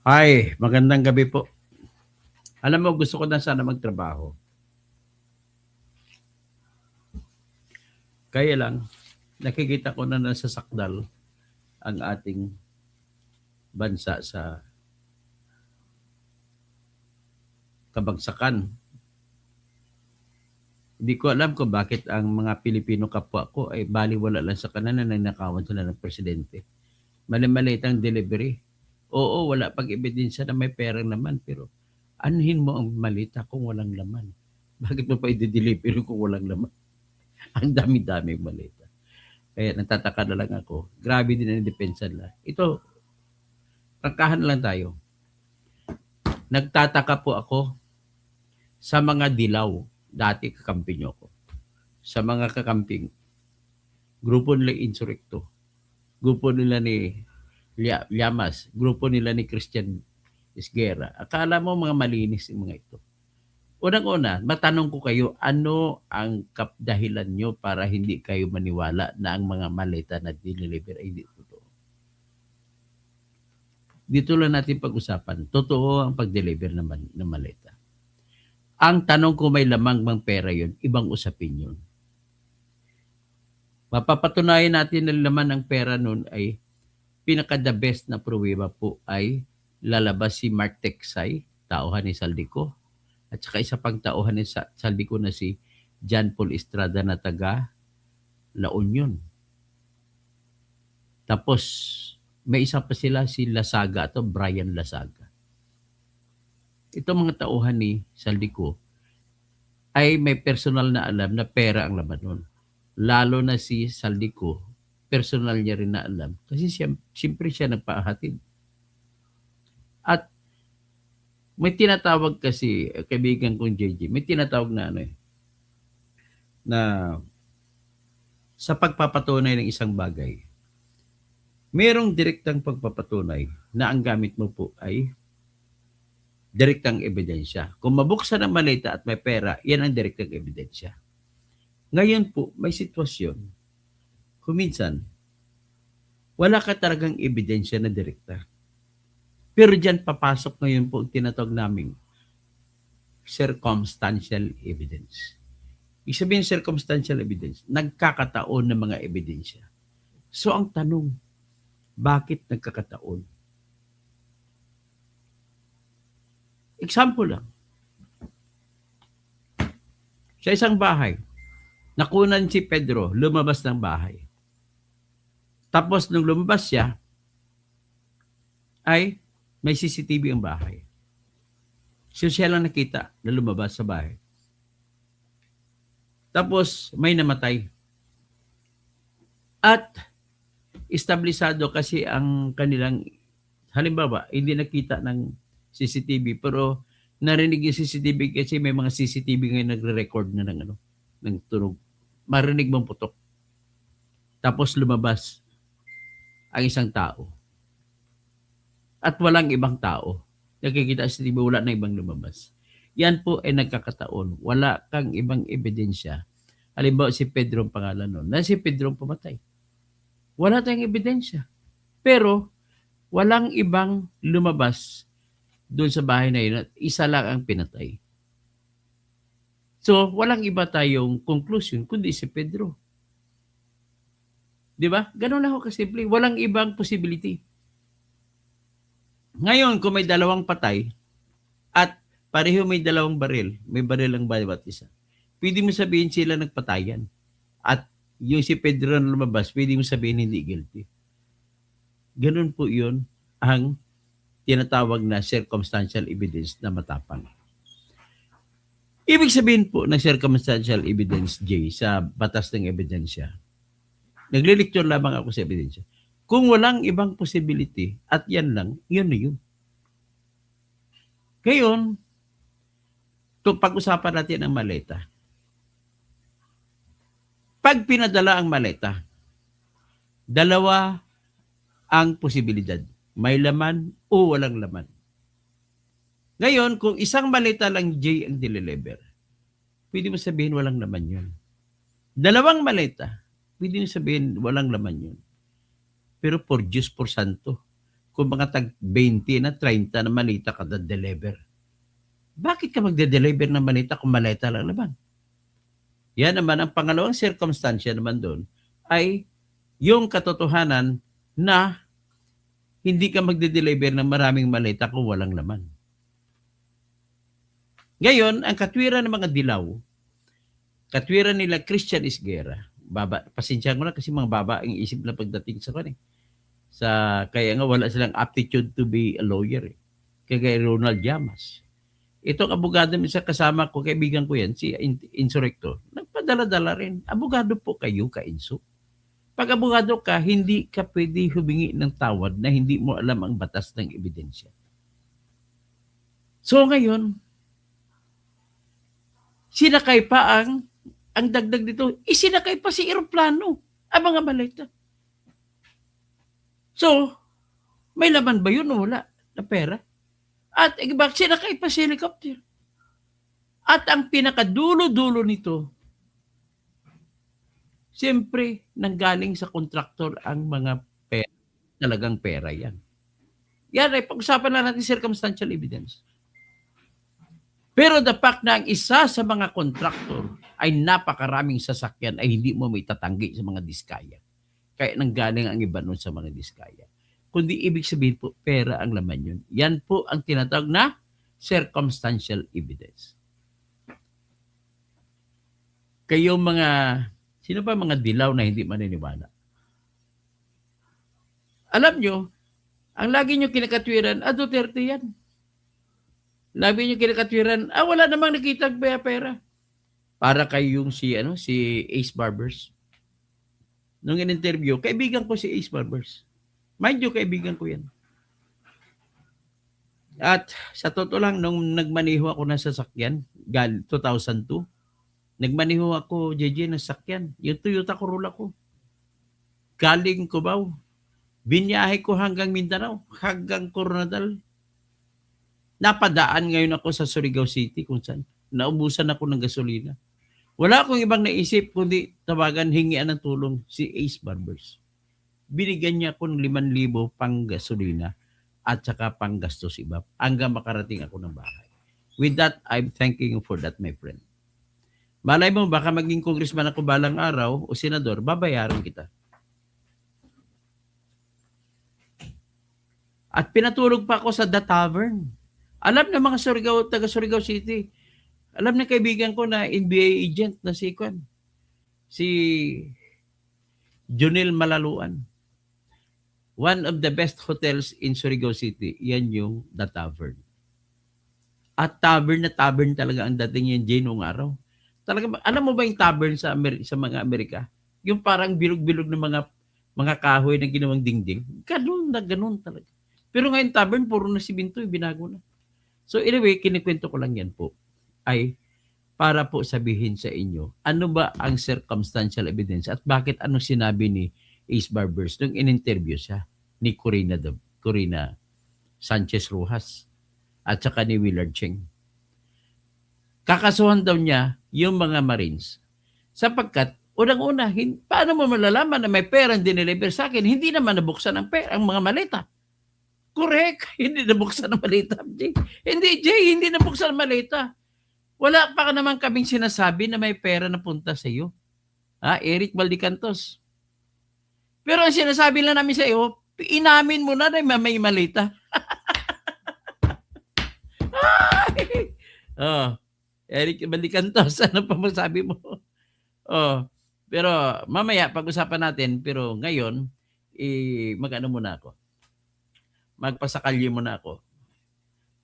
Hi, magandang gabi po. Alam mo, gusto ko na sana magtrabaho. Kaya lang, nakikita ko na nasasakdal ang ating bansa sa kabagsakan. Hindi ko alam kung bakit ang mga Pilipino kapwa ko ay baliwala lang sa kanila na nanakawan sila ng presidente. Mali-maliit ang delivery. Oo, wala pag ebidensya na may perang laman, pero anhin mo ang malita kung walang laman? Bakit mo pa i-deliver kung walang laman? Ang dami-dami malita. Kaya nagtataka na lang ako. Grabe din ang depensa nila. Ito, prangkahan lang tayo. Nagtataka po ako sa mga dilaw. Dati kakampi nyo ko. Sa mga kakamping, grupo nila Insurrecto, grupo nila ni Llamas, grupo nila ni Christian Isguera. Akala mo mga malinis yung mga ito. Unang-una, matanong ko kayo, ano ang dahilan nyo para hindi kayo maniwala na ang mga maleta na dineliver ay hindi totoo? Dito lang natin pag-usapan. Totoo ang pag-deliver ng maleta. Ang tanong ko, may lamang bang pera yun? Ibang usapin yun. Mapapatunayan natin na laman ng pera nun ay pinaka-the best na pruweba po ay lalabas si Mark Teksay, tauhan ni Saldico, at saka isa pang tauhan ni Saldico na si John Paul Estrada na taga La Union. Tapos, may isa pa sila si Lasaga, ito Brian Lasaga. Itong mga tauhan ni Saldico ay may personal na alam na pera ang laman nun. Lalo na si Saldico, personal niya rin na alam. Kasi siyempre siya nagpahatid. At may tinatawag kasi, kaibigan kong JJ, may tinatawag na na sa pagpapatunay ng isang bagay, merong direktang pagpapatunay na ang gamit mo po ay direktang ebidensya. Kung mabuksan ang maleta at may pera, yan ang direktang ebidensya. Ngayon po, may sitwasyon, kung minsan, wala ka talagang ebidensya na direkta. Pero dyan papasok ngayon po ang tinatawag naming circumstantial evidence. Ibig sabihin circumstantial evidence, nagkakataon ng mga ebidensya. So ang tanong, bakit nagkakataon? Example lang. Sa isang bahay, nakunan si Pedro, lumabas ng bahay. Tapos nung lumabas siya, ay may CCTV ang bahay. So siya lang nakita na lumabas sa bahay. Tapos may namatay. At establisado kasi ang kanilang, halimbawa, hindi nakita ng CCTV pero narinig yung CCTV kasi may mga CCTV ngayon nagre-record na ng tunog. Marinig mong putok. Tapos lumabas ang isang tao. At walang ibang tao. Nakikita sa CCTV, wala na ibang lumabas. Yan po ay nagkakataon. Wala kang ibang ebidensya. Halimbawa si Pedro ang pangalan nun. Na si Pedro ang pumatay. Wala tayong ebidensya. Pero walang ibang lumabas doon sa bahay na yun at isa lang ang pinatay. So, walang iba tayong conclusion kundi si Pedro. Di ba? Ganun lang ako kasimple. Walang ibang possibility. Ngayon, kung may dalawang patay at pareho may dalawang baril, may baril ang bawat isa, pwede mo sabihin sila nagpatayan. At yung si Pedro na lumabas, pwede mo sabihin hindi guilty. Ganun po yun ang tinatawag na circumstantial evidence na matapang. Ibig sabihin po ng circumstantial evidence, J, sa batas ng ebidensya, naglilecture lamang ako sa ebidensya. Kung walang ibang possibility at yan lang, yun na yun. Ngayon, pag-usapan natin ang maleta. Pag pinadala ang maleta, dalawa ang posibilidad. May laman o walang laman. Ngayon, kung isang maleta lang J ang deliver, pwede mo sabihin walang laman yun. Dalawang maleta, pwede mo sabihin walang laman yun. Pero por Diyos, por Santo, kung mga tag 20 na 30 na malita ka deliver. Bakit ka magde-deliver ng malita kung malita lang naman? Yan naman, ang pangalawang circumstansya naman doon ay yung katotohanan na hindi ka magde-deliver ng maraming malita kung walang laman. Ngayon, ang katwiran ng mga dilaw, katwiran nila Christian Isguera, pasensya ko na kasi mga baba ang isip na pagdating sa kanya. Kaya nga wala silang aptitude to be a lawyer. Kaya Ronald Llamas. Itong abogado sa kasama ko, kaibigan ko yan, si Insurrecto, nagpadala-dala rin. Abogado po kayo, ka-inso. Pag abogado ka, hindi ka pwede humingi ng tawad na hindi mo alam ang batas ng ebidensya. So ngayon, sinakay pa ang dagdag dito, isinakay pa si eroplano, ang mga maleta. So, may laman ba yun o wala na pera? At sinakay pa si helicopter. At ang pinakadulo-dulo nito, siyempre, nanggaling sa kontraktor ang mga pera. Talagang pera yan. Yan ay pag-usapan na natin circumstantial evidence. Pero the fact na ang isa sa mga kontraktor ay napakaraming sasakyan ay hindi mo may tatanggi sa mga diskaya. Kaya nanggaling ang iba nun sa mga diskaya. Kundi ibig sabihin po, pera ang laman yun. Yan po ang tinatawag na circumstantial evidence. Kayong mga, sino ba mga dilaw na hindi maniniwala? Alam nyo, ang lagi nyo kinakatwiran, Duterte yan. Lagi nyo kinakatwiran, wala namang nakitang pera. Para kayong si Ace Barbers. Nung in-interview, kaibigan ko si Ace Barbers. Mind you, kaibigan ko yan. At sa totoo lang, nung nagmaniho ako ng sasakyan, 2002, nagmaniho ako, JJ, ng sasakyan. Yung Toyota Corolla ko. Galing Cubao. Binyahe ko hanggang Mindanao, hanggang Coronadal. Napadaan ngayon ako sa Surigao City kung saan naubusan ako ng gasolina. Wala akong ibang naisip kundi tawagan, hingian ng tulong si Ace Barbers. Binigyan niya ako ng 5,000 pang gasolina at saka pang gastos iba hanggang makarating ako ng bahay. With that, I'm thanking you for that, my friend. Malay mo, baka maging congressman ako balang araw o senador, babayaran kita. At pinatulog pa ako sa The Tavern. Alam na mga taga Surigao City. Alam na kaibigan ko na NBA agent na si Junel Malaluan. One of the best hotels in Surigao City, yan yung The Tavern. At tavern na tavern talaga ang dating yan, Jay, noong araw. Talaga, alam mo ba yung tavern sa mga Amerika? Yung parang bilog-bilog ng mga kahoy na ginawang dingding. Ganun talaga. Pero ngayon tavern, puro na simento, binago na. So anyway, kinikwento ko lang yan po ay para po sabihin sa inyo, ano ba ang circumstantial evidence at bakit anong sinabi ni Ace Barbers nung in-interview siya ni Corina Sanchez Rojas at saka ni Willard Cheng. Kakasuhan daw niya yung mga Marines sapagkat unang-una, paano mo malalaman na may pera ang dineliver sa akin? Hindi naman nabuksan ang mga maleta. Correct. Hindi nabuksan ang maleta, Jay. Hindi nabuksan ang maleta. Wala pa naman kaming sinasabi na may pera na punta sa iyo. Eric Baldicantos. Pero ang sinasabi lang namin sa iyo, inamin mo na may maleta. Eric Baldicantos, ano pa masabi mo? Pero mamaya pag-usapan natin, pero ngayon, mag-ano muna ako. Magpasakalye muna ako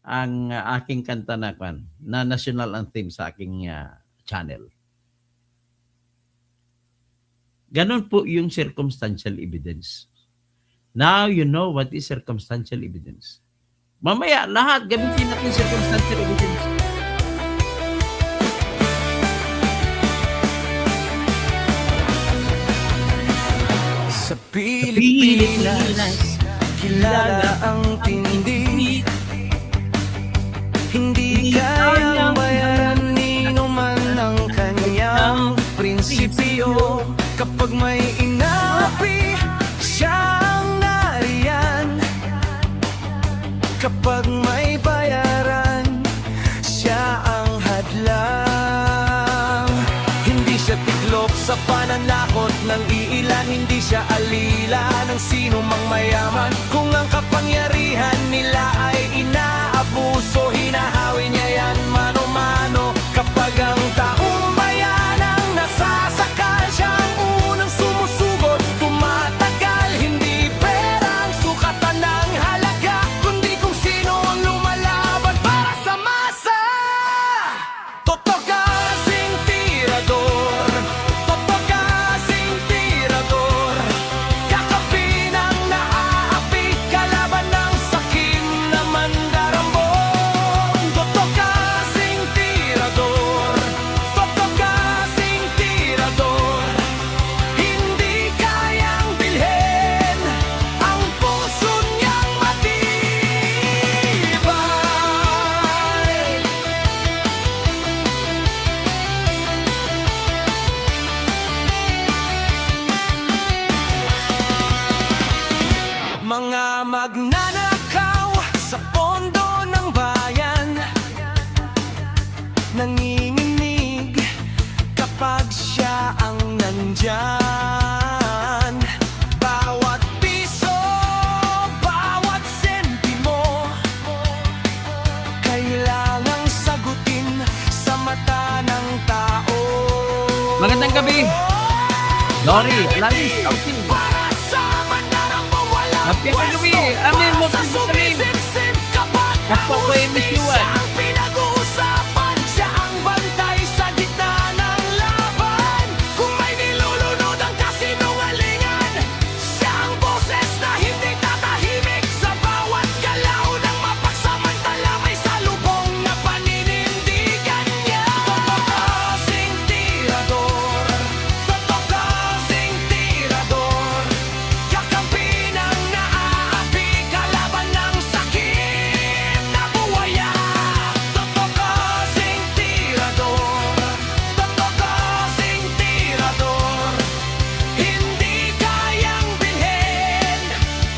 ang aking kanta na national anthem sa aking channel. Ganon po yung circumstantial evidence. Now you know what is circumstantial evidence. Mamaya lahat gamitin natin circumstantial evidence. Sa Pilipinas, kilala ang tindi. Hindi kayang bayaran ni numan ang kanyang prinsipyo. Kapag may inapi, siya ang nariyan. Kapag may bayaran, siya ang hadlang. Hindi siya tiklop sa pananakot ng iilan, hindi siya alila ng sino mang mayaman. Kung ang kapangyarihan nila ay inaabuso, hinahawi niya yan mano-mano. Kapag ang taong bayan ang nasasakal, siya ang unang sumusugot, tumatagal. Hindi pera ang sukatan ng halaga, kundi kung sino ang lumalaban para sa masa. Totoo kasing tirador, totoo kasing tirador, kakapin ang naaapi, kalaban ng sakim na mandarambon. Totoo kasing tirador, totoo kasing tirador, hindi kayang bilhin ang puso niyang matibay. Mga magnanakaw sa pondo ng bayan, nanginginig kapag siya ang nandyan. Bawat piso, bawat sentimo, kailangang sagutin sa mata ng tao. Magandang gabi. Lori, Alanis, Kausin. Para sa mandarambong walang Happy gabi. Amin mo sa pinagsalim. sumisip kapag Kapwa ko ay Miss Yuan. siya ang pinag-uusapan, siya ang bantay sa gitna ng laban. Kung may nilulunod ang kasinungalingan, siya ang boses na hindi tatahimik. Sa bawat galaw ng mapagsamantala, may salubong na paninindigan niya. Totoo kasing tirador, totoo kasing tirador, kakampi ng naaapi, kalaban ng sakim na buwaya. Totoo kasing tirador, totoo kasing tirador, hindi kayang bilhin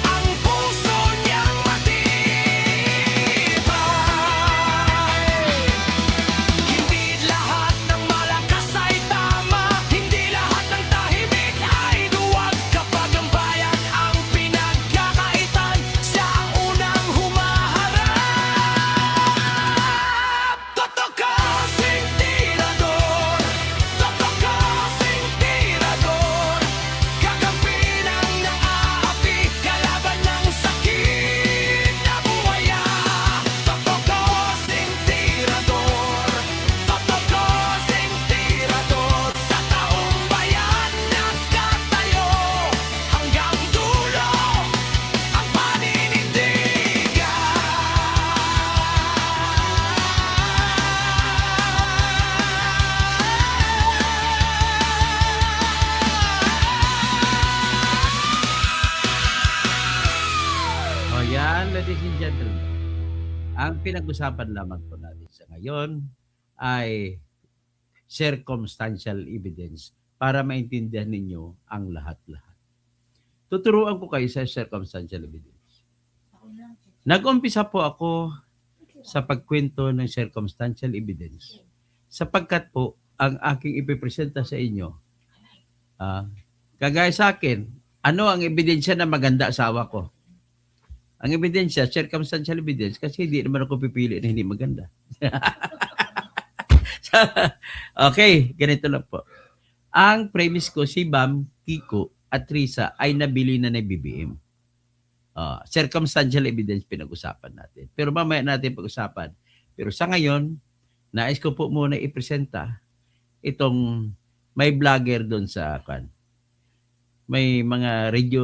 ang puso niyang matibay. Hindi lahat ng malakas ay tama, hindi lahat ng tahimik ay duwag. Kapag ang bayan ang pinagkakaitan, siya ang unang humaharap. Totoo kasing tirador, totoo kasing tirador, kakampi ng naaapi, kalaban ng sakit na buwaya. Totoo kasing tirador, totoo kasing tirador, sa taong bayan nagkatayo, hanggang dulo ang paninindigan. O yan, ladies and gentlemen. Ang pinag-usapan lamang po natin sa ngayon ay circumstantial evidence para maintindihan ninyo ang lahat-lahat. Tuturuan ko kayo sa circumstantial evidence. Nag-umpisa po ako sa pagkwento ng circumstantial evidence sapagkat po ang aking ipipresenta sa inyo, kagaya sa akin, ano ang ebidensya na maganda asawa ko? Ang ebidensya, circumstantial evidence, kasi hindi naman ako pipili na hindi maganda. Okay, ganito lang po. Ang premise ko, si Bam, Kiko, at Risa ay nabili na ng BBM. Circumstantial evidence pinag-usapan natin. Pero mamaya natin pag-usapan. Pero sa ngayon, nais ko po muna ipresenta itong may vlogger doon sa kan. May mga radio,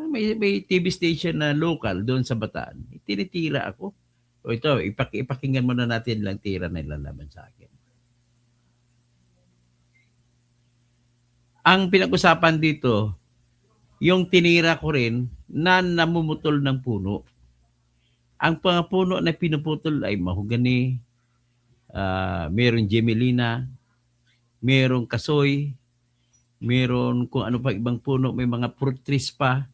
may TV station na local doon sa Bataan. Tinitira ako. O ito, ipakinggan muna natin lang tira na ilalaban sa akin. Ang pinag-usapan dito, yung tinira ko rin na namumutol ng puno. Ang mga puno na pinuputol ay mahogani, mayroong gemelina, mayroong kasoy, mayroon kung ano pa ibang puno, may mga fruit trees pa.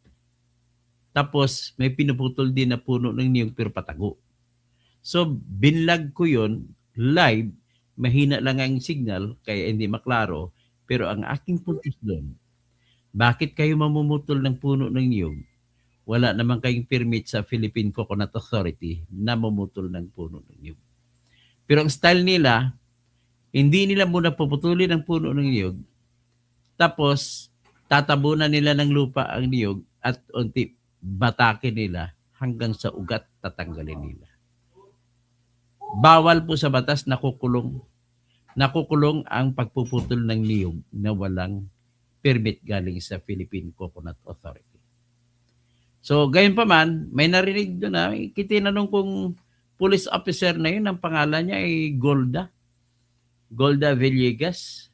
Tapos may pinuputol din na puno ng niyog pero patago. So binlag ko yon live, mahina lang ang signal kaya hindi maklaro, pero ang aking puntos doon, bakit kayo mamumutol ng puno ng niyog? Wala naman kayong permit sa Philippine Coconut Authority na mamutol ng puno ng niyog. Pero ang style nila, hindi nila muna puputulin ang puno ng niyog, tapos tatabunan nila ng lupa ang niyog at unti batakin nila hanggang sa ugat tatanggalin nila. Bawal po sa batas, nakukulong ang pagpuputol ng niyog na walang permit galing sa Philippine Coconut Authority. So, gayon pa man, may narinig doon na, kitinanong kong police officer na yun, ang pangalan niya ay Golda Villegas.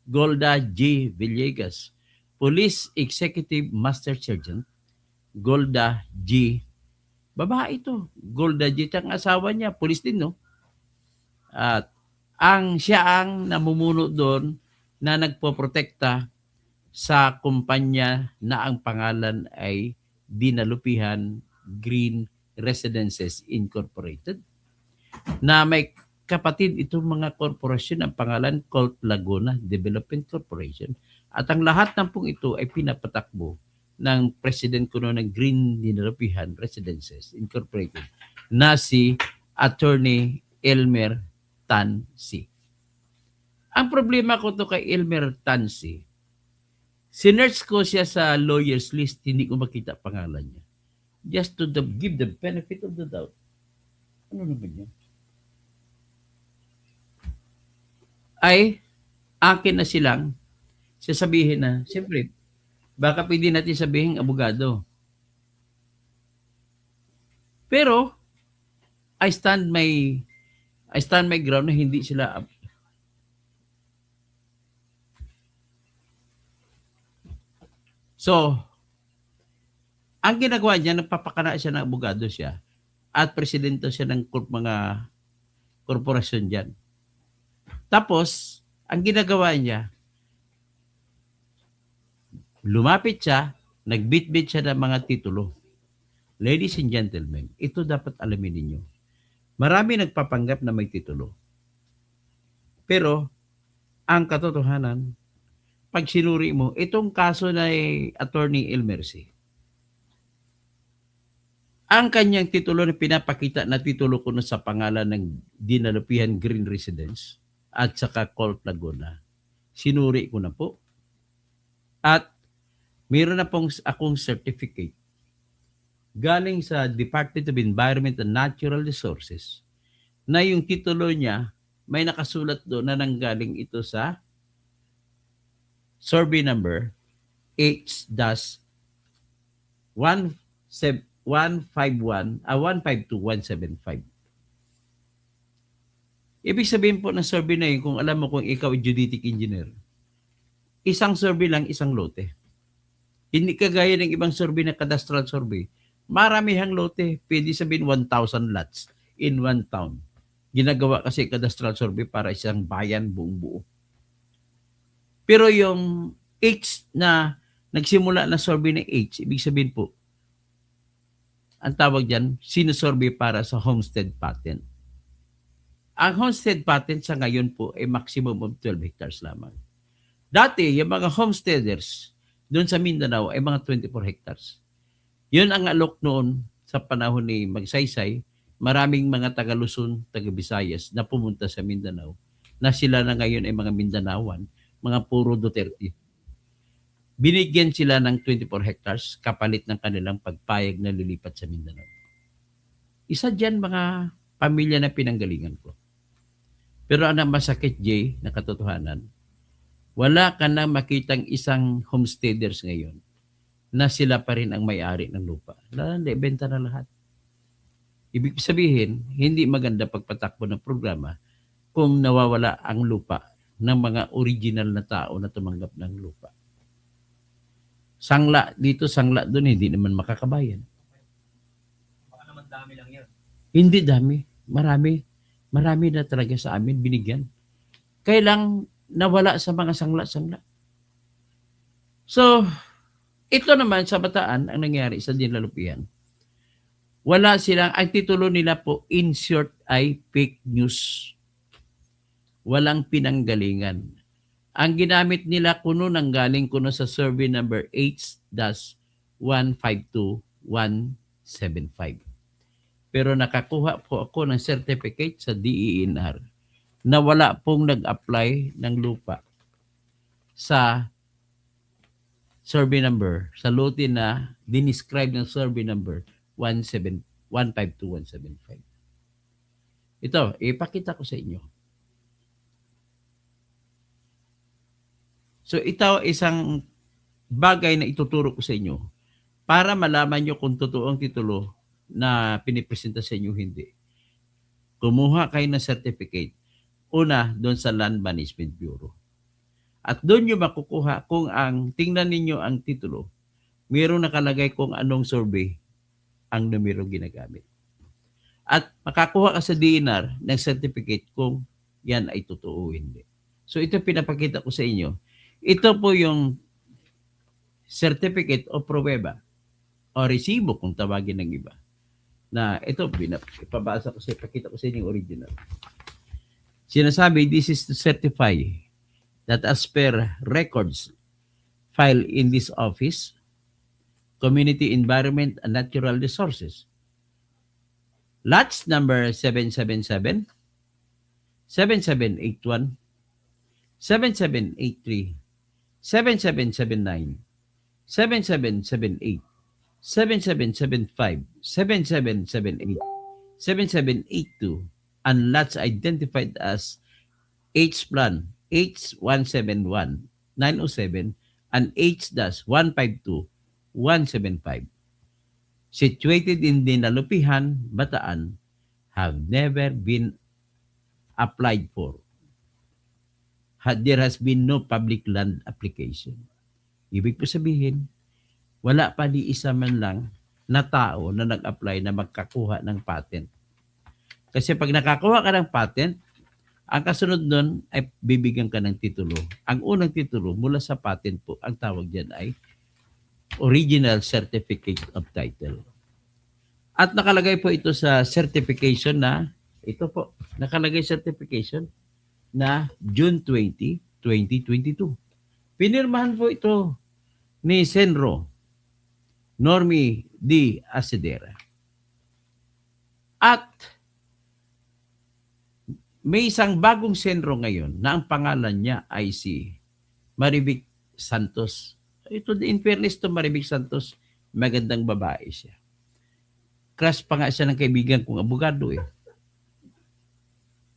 Golda G. Villegas. Police Executive Master Sergeant, Golda G. Babae ito. Golda G. Ang asawa niya, police din, no? At siya ang namumuno doon na nagpoprotekta sa kumpanya na ang pangalan ay Dinalupihan Green Residences Incorporated, na may kapatid itong mga korporasyon, ang pangalan Colt Laguna Development Corporation, at ang lahat ng pong ito ay pinapatakbo ng president ko noon ng Green Dinalupihan Residences Incorporated na si Attorney Elmer Tansi. Ang problema ko to kay Elmer Tansi, sinearch ko siya sa lawyers list, hindi ko makita pangalan niya. Just to give the benefit of the doubt. Ano naman yan? Ay, akin na silang sasabihin na, siyempre, baka pwede natin sabihin abogado. Pero, I stand my ground na hindi sila. So, ang ginagawa niya, nagpapakana siya ng abogado siya at presidente siya ng mga korporasyon dyan. Tapos, ang ginagawa niya, lumapit siya, nagbitbit siya ng mga titulo. Ladies and gentlemen, ito dapat alamin ninyo. Marami nagpapanggap na may titulo. Pero, ang katotohanan, pag sinuri mo, itong kaso na Attorney Elmer C., ang kanyang titulo na pinapakita na titulo ko na sa pangalan ng Dinalupihan Green Residence at saka Colt Laguna, sinuri ko na po. At mayroon na pong akong certificate galing sa Department of Environment and Natural Resources na yung titulo niya may nakasulat doon na nanggaling ito sa survey number H-152175. Ibig sabihin po ng survey na yun, kung alam mo kung ikaw ay geodetic engineer, isang survey lang, isang lote. Hindi kagaya ng ibang survey na cadastral survey. Maramihang lote, pwede sabihin 1,000 lots in one town. Ginagawa kasi cadastral survey para isang bayan buong buo. Pero yung H na nagsimula na survey na H, ibig sabihin po, ang tawag dyan, sinusurvey para sa homestead patent. Ang homestead patent sa ngayon po ay maximum of 12 hectares lamang. Dati, yung mga homesteaders doon sa Mindanao ay mga 24 hectares. Yun ang alok noon sa panahon ni Magsaysay. Maraming mga taga-Luzon, taga-Visayas na pumunta sa Mindanao na sila na ngayon ay mga Mindanaoan, mga puro Duterte. Binigyan sila ng 24 hectares kapalit ng kanilang pagpayag na lilipat sa Mindanao. Isa dyan mga pamilya na pinanggalingan ko. Pero ang masakit, Jay, na katotohanan, wala ka na makitang isang homesteaders ngayon na sila pa rin ang may-ari ng lupa. Hindi, benta na lahat. Ibig sabihin, hindi maganda pagpatakbo ng programa kung nawawala ang lupa ng mga original na tao na tumanggap ng lupa. Sangla dito, sangla doon, hindi naman makakabayan. Baka naman dami lang yan. Hindi dami. Marami na talaga sa amin binigyan. Kaya lang nawala sa mga sangla-sangla. So, Ito naman sa Bataan, ang nangyari sa dinalupihan, wala silang, ang titulo nila po, in short, ay fake news. Walang pinanggalingan. Ang ginamit nila kuno nang galing kuno sa survey number 8-152175. Pero nakakuha po ako ng certificate sa DENR na wala pong nag-apply ng lupa sa survey number, sa lote na dinescribe ng survey number 152-175. Ito, ipakita ko sa inyo. So ito isang bagay na ituturo ko sa inyo para malaman nyo kung totoo ang titulo na pinipresenta sa inyo hindi. Kumuha kayo ng certificate. Una, doon sa Land Management Bureau. At doon nyo makukuha kung tingnan ninyo ang titulo, mayroong nakalagay kung anong survey ang numero ginagamit. At makakuha ka sa DNR ng certificate kung yan ay totoo o hindi. So ito pinapakita ko sa inyo. Ito po yung certificate o pruweba o resibo kung tawagin ng iba. Na ito, ipabasa ko sa ipakita ko sa inyo yung original. Sinasabi, this is to certify that as per records filed in this office, Community Environment and Natural Resources, lots number 777, 7781, 7783, 7779, 7778, 7775, 7778, 7782, and lots identified as H-Plan, H171, 907, and H-152-175, situated in Dinalupihan, Bataan, have never been applied for. There has been no public land application. Ibig po sabihin, wala pa di isa man lang na tao na nag-apply na magkakuha ng patent. Kasi pag nakakuha ka ng patent, ang kasunod nun ay bibigyan ka ng titulo. Ang unang titulo mula sa patent po, ang tawag dyan ay Original Certificate of Title. At nakalagay po ito sa certification na, ito po, nakalagay certification na June 20, 2022. Pinirmahan po ito ni Senro Normie D. Asedera. At may isang bagong senro ngayon na ang pangalan niya ay si Marivic Santos. Ito, in fairness to Marivic Santos, magandang babae siya. Crush pa nga siya ng kaibigan kong abogado eh.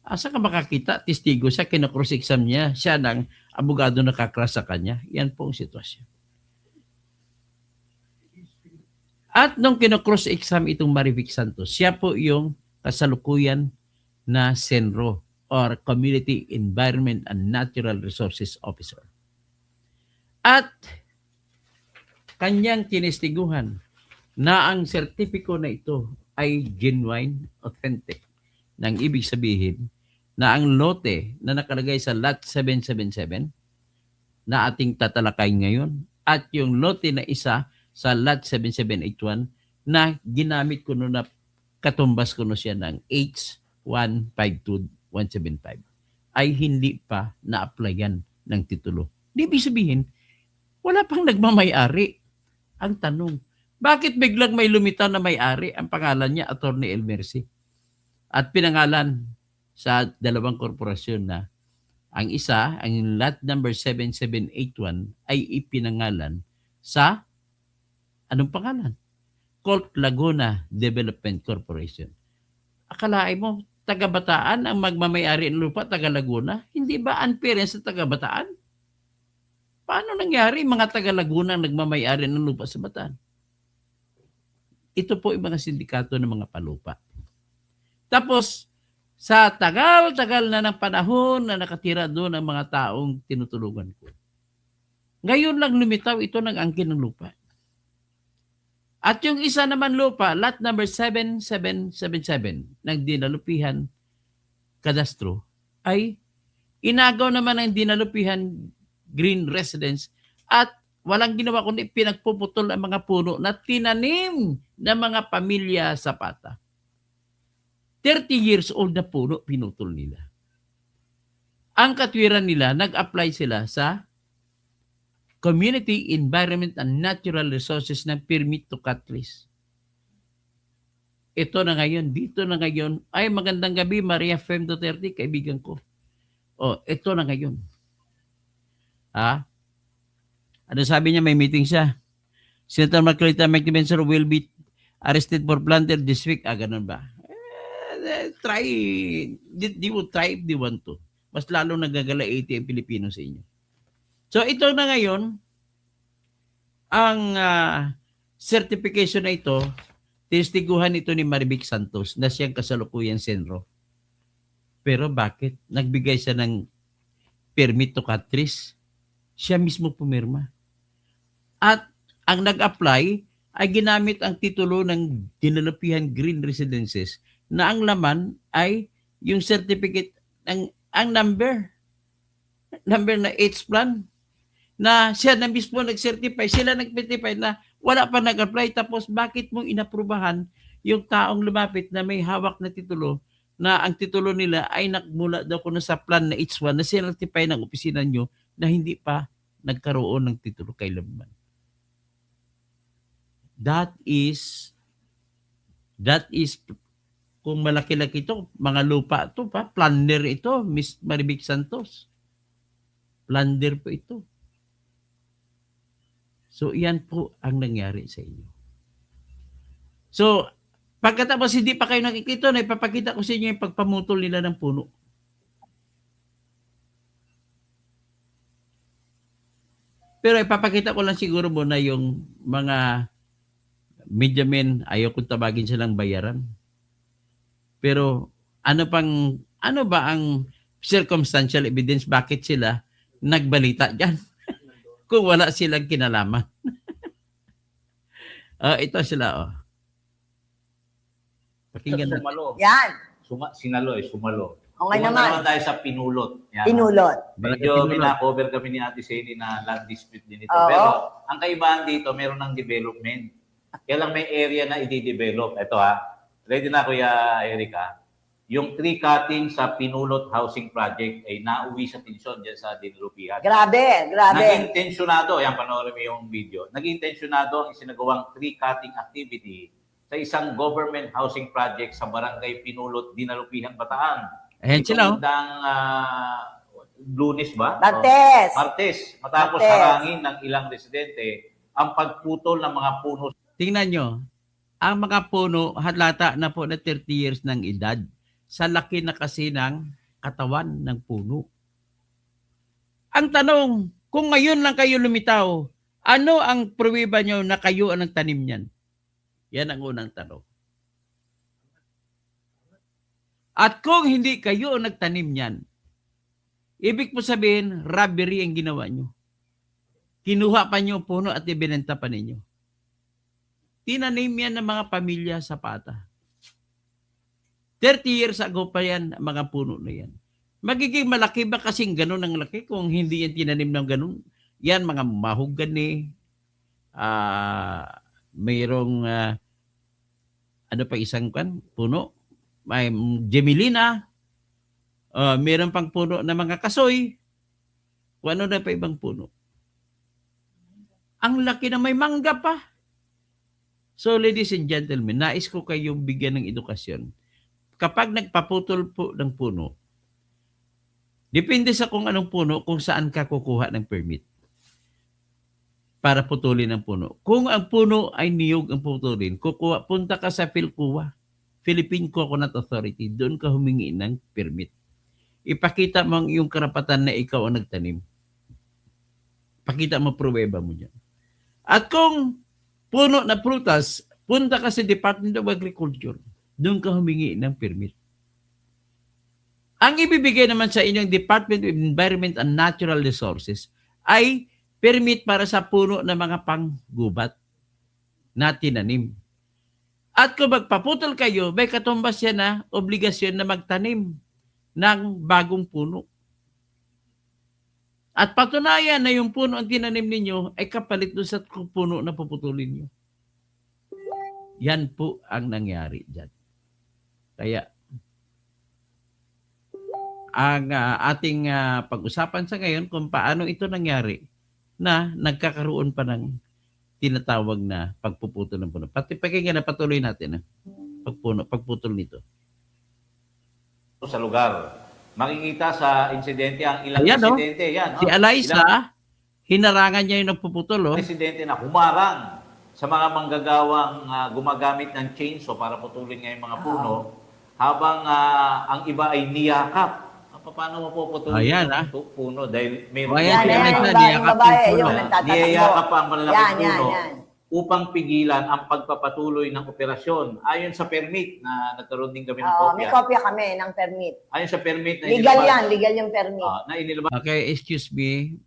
Asa ka makakita? Testigo siya, kinakross-exam niya, siya ng abogado nakakrush sa kanya. Yan po ang sitwasyon. At nung kinakross-exam itong Marivic Santos, siya po yung kasalukuyan na Senro or Community Environment and Natural Resources Officer. At kanyang tinestiguhan na ang sertipiko na ito ay genuine, authentic. Nang ibig sabihin na ang lote na nakalagay sa lot 777 na ating tatalakay ngayon at yung lote na isa sa lot 7781 na ginamit ko na katumbas ko siya ng H152-175 ay hindi pa na-applyan ng titulo. Ibig sabihin, wala pang nagmamay-ari. Ang tanong, bakit biglang may lumitaw na may-ari? Ang pangalan niya, Attorney Elmercy. At pinangalan sa dalawang korporasyon na ang isa, ang lot number 7781 ay ipinangalan sa anong pangalan? Colt Laguna Development Corporation. Akalain mo, taga-Bataan ang magmamayari ng lupa, taga-Laguna? Hindi ba unfair yan sa taga-Bataan? Paano nangyari mga taga-Laguna ang nagmamayari ng lupa sa Bataan? Ito po yung mga sindikato ng mga palupa. Tapos, sa tagal-tagal na ng panahon na nakatira doon ang mga taong tinutulungan ko. Ngayon lang lumitaw ito ng angkin ng lupa. At yung isa naman lupa, lot number 7777 ng Dinalupihan Kadastro, ay inagaw naman ng Dinalupihan Green Residence at walang ginawa kundi pinagpuputol ang mga puno na tinanim ng mga pamilya Zapata. 30 years old na puno, pinutol nila. Ang katwiran nila, nag-apply sila sa Community Environment and Natural Resources ng permit to cut trees. Ito na ngayon, dito na ngayon, ay magandang gabi, Maria Fem Duterte, kaibigan ko. Ito na ngayon. Ano sabi niya, may meeting siya. Senator Marcolita McDimenser will be arrested for plunder this week. Ganun ba? Try. They will try if they want to. Mas lalo nagagala ang Pilipino sa inyo. So ito na ngayon, ang certification na ito, tinistiguhan ito ni Marivic Santos na siyang kasalukuyan senro. Pero bakit? Nagbigay siya ng permit to cut trees. Siya mismo pumirma. At ang nag-apply ay ginamit ang titulo ng Dinalapihan Green Residences na ang laman ay yung certificate ng ang number na H plan na siya na mismo nag-certify, sila nag-certify na wala pa nag-apply, tapos bakit mo inaprubahan yung taong lumapit na may hawak na titulo na ang titulo nila ay nagmula daw kuno sa plan na H1 na certify ng opisina nyo na hindi pa nagkaroon ng titulo kailanman. That is kung malaki-laki ito, mga lupa ito pa, plunder ito, Miss Marivic Santos. Plunder po ito. So, yan po ang nangyari sa inyo. So, pagkatapos hindi pa kayo nakikita, na ipapakita ko sa inyo yung pagpamutol nila ng puno. Pero ipapakita ko lang siguro muna yung mga media men, ayaw kong tabagin silang bayaran. Pero ano ba ang circumstantial evidence bakit sila nagbalita dyan? Kung wala silang kinalaman. Ito sila, Pakinggan natin. Sumalo. Yan. Sinalo, sumalo. Okay Pumunta naman. tayo sa pinulot. Yan. Pinulot. Medyo Pinulot. mina-cover kami ni Ate Sally na land dispute din ito. Oo. Pero ang kaibahan dito, meron ng development. Kaya lang may area na i-develop. Ito ready na Kuya Erica. Yung tree cutting sa Pinulot Housing Project ay nauwi sa tensyon dyan sa Dinlupihan. Grabe. Naging tensyonado, yan panoorin mo yung video, naging tensyonado ang isinagawang tree cutting activity sa isang government housing project sa barangay Pinulot, Dinalupihan, Bataan. Ayan sila, Itong Lunes ba? Martes. Martes. Matapos Martes. harangin ng ilang residente ang pagputol ng mga puno. Tingnan nyo, ang mga puno, halata na po na 30 years ng edad. Sa laki na kasi ng katawan ng puno. Ang tanong, kung ngayon lang kayo lumitaw, ano ang pruweba nyo na kayo ang nagtanim niyan? Yan ang unang tanong. At kung hindi kayo ang nagtanim niyan, ibig po sabihin, robbery ang ginawa nyo. Kinuha pa nyo puno at ibinenta pa ninyo. Tinanim yan ng mga pamilya Zapata. 30 years ago pa yan, mga puno na yan. Magiging malaki ba kasing ganun ang laki kung hindi yan tinanim ng ganun? Yan, mga mahogany, mayroong, ano pa isang puno? May gemelina, mayroon pang puno na mga kasoy, kung ano na pa ibang puno. Ang laki na may mangga pa. So, ladies and gentlemen, nais ko kayong bigyan ng edukasyon. Kapag nagpaputol po ng puno, depende sa kung anong puno, kung saan ka kukuha ng permit para putulin ang puno. Kung ang puno ay niyog ang putulin, punta ka sa PhilCOA, Philippine Coconut Authority, doon ka humingi ng permit. Ipakita mo ang iyong karapatan na ikaw ang nagtanim. Pakita mo, pruweba mo dyan. At kung puno na prutas, punta ka sa Department of Agriculture, doon ka humingi ng permit. Ang ibibigay naman sa inyong Department of Environment and Natural Resources ay permit para sa puno ng mga panggubat na tinanim. At kung magpaputol kayo, may katumbas yan na obligasyon na magtanim ng bagong puno. At patunayan na yung puno ang tinanim ninyo ay kapalit doon sa puno na puputulin nyo. Yan po ang nangyari dyan. Kaya, ang ating pag-usapan sa ngayon kung paano ito nangyari na nagkakaroon pa ng tinatawag na pagpuputol ng puno. Pati pakinggan na patuloy natin pagputol nito. Sa lugar. Makikita sa insidente ang ilang Ayan, no? insidente. Yan, Si Eliza, hinarangan niya yung nagpuputol. ilang insidente na humarang sa mga manggagawang gumagamit ng chainsaw para putulin nga yung mga puno habang ang iba ay niyakap. Paano mo puputulin Ayan, yung puno? Dahil may Ayan, Yan, si yan, Eliza, yung niyakap babae, yung yung puno. nagtatakbo. niyayakap pa ang malalaking Yan, puno yan. upang pigilan ang pagpapatuloy ng operasyon. Ayon sa permit na nagkaroon din kami ng Oo, may kopya. kopya kami ng permit. Ayon sa permit na Legal yan, legal yung permit. na inilabas Okay, excuse me.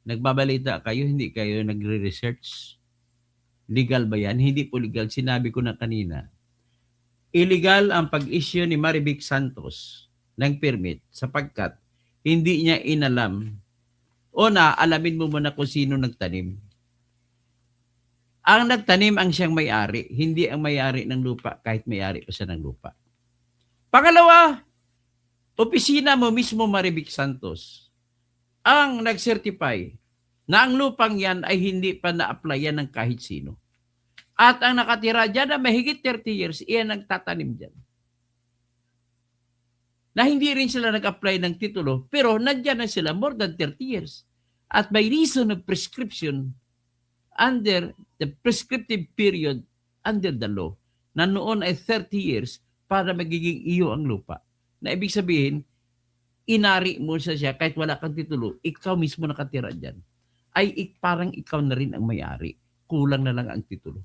Nagbabalita kayo, hindi kayo nagre-research. Legal ba yan? Hindi po legal. Sinabi ko na kanina. Illegal ang pag-issue ni Marivic Santos ng permit sapagkat hindi niya inalam o alamin mo muna kung sino nagtanim. Ang nagtanim ang siyang may-ari, hindi ang may-ari ng lupa kahit may-ari pa siya ng lupa. Pangalawa, opisina mo mismo Marivic Santos ang nag-certify na ang lupang yan ay hindi pa na-applyan ng kahit sino. At ang nakatira dyan na mahigit 30 years, iyan ang tatanim dyan. Na hindi rin sila nag-apply ng titulo, pero nandyan na sila more than 30 years. At by reason of prescription, under the prescriptive period under the law, na noon ay 30 years para magiging iyo ang lupa. Na ibig sabihin, inari mo siya kahit wala kang titulo, ikaw mismo nakatira dyan. Ay parang ikaw na rin ang may-ari. Kulang na lang ang titulo.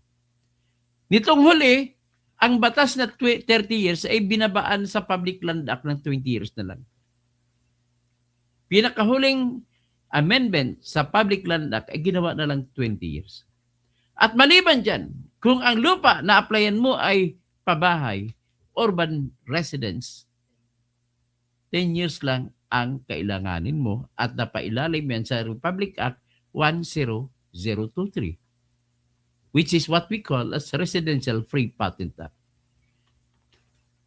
Nitong huli, ang batas na 30 years ay binabaan sa Public Land Act ng 20 years na lang. Pinakahuling amendment sa Public Land Act ay ginawa na lang 20 years. At maliban dyan, kung ang lupa na applyan mo ay pabahay, urban residence, 10 years lang ang kailanganin mo at napailalim yan sa Republic Act 10023, which is what we call as Residential Free Patent Act.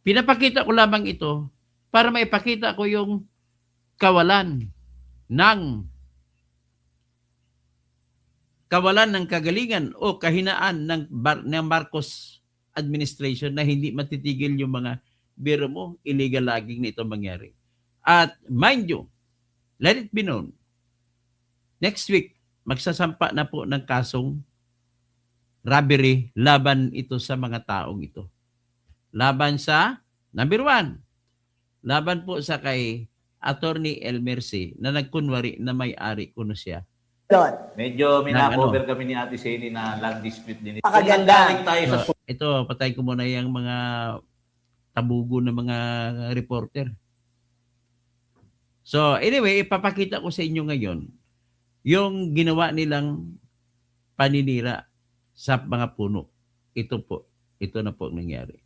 Pinapakita ko lamang ito para maipakita ko yung kawalan ng kagalingan o kahinaan ng Marcos administration na hindi matitigil yung mga biro mo, illegal logging na ito mangyari. At mind you, let it be known, next week, magsasampa na po ng kasong robbery laban ito sa mga taong ito. Laban sa, number 1, laban po sa kay Attorney El Mercy na nagkunwari na may-ari kuno siya. medyo minakover kami ni Ate Sally na land dispute din. Pakaganda. Nanggaling tayo sa Ito, patay ko muna yung mga tabugo ng mga reporter. So, anyway, ipapakita ko sa inyo ngayon yung ginawa nilang paninira sa mga puno. Ito po. Ito na po nangyari.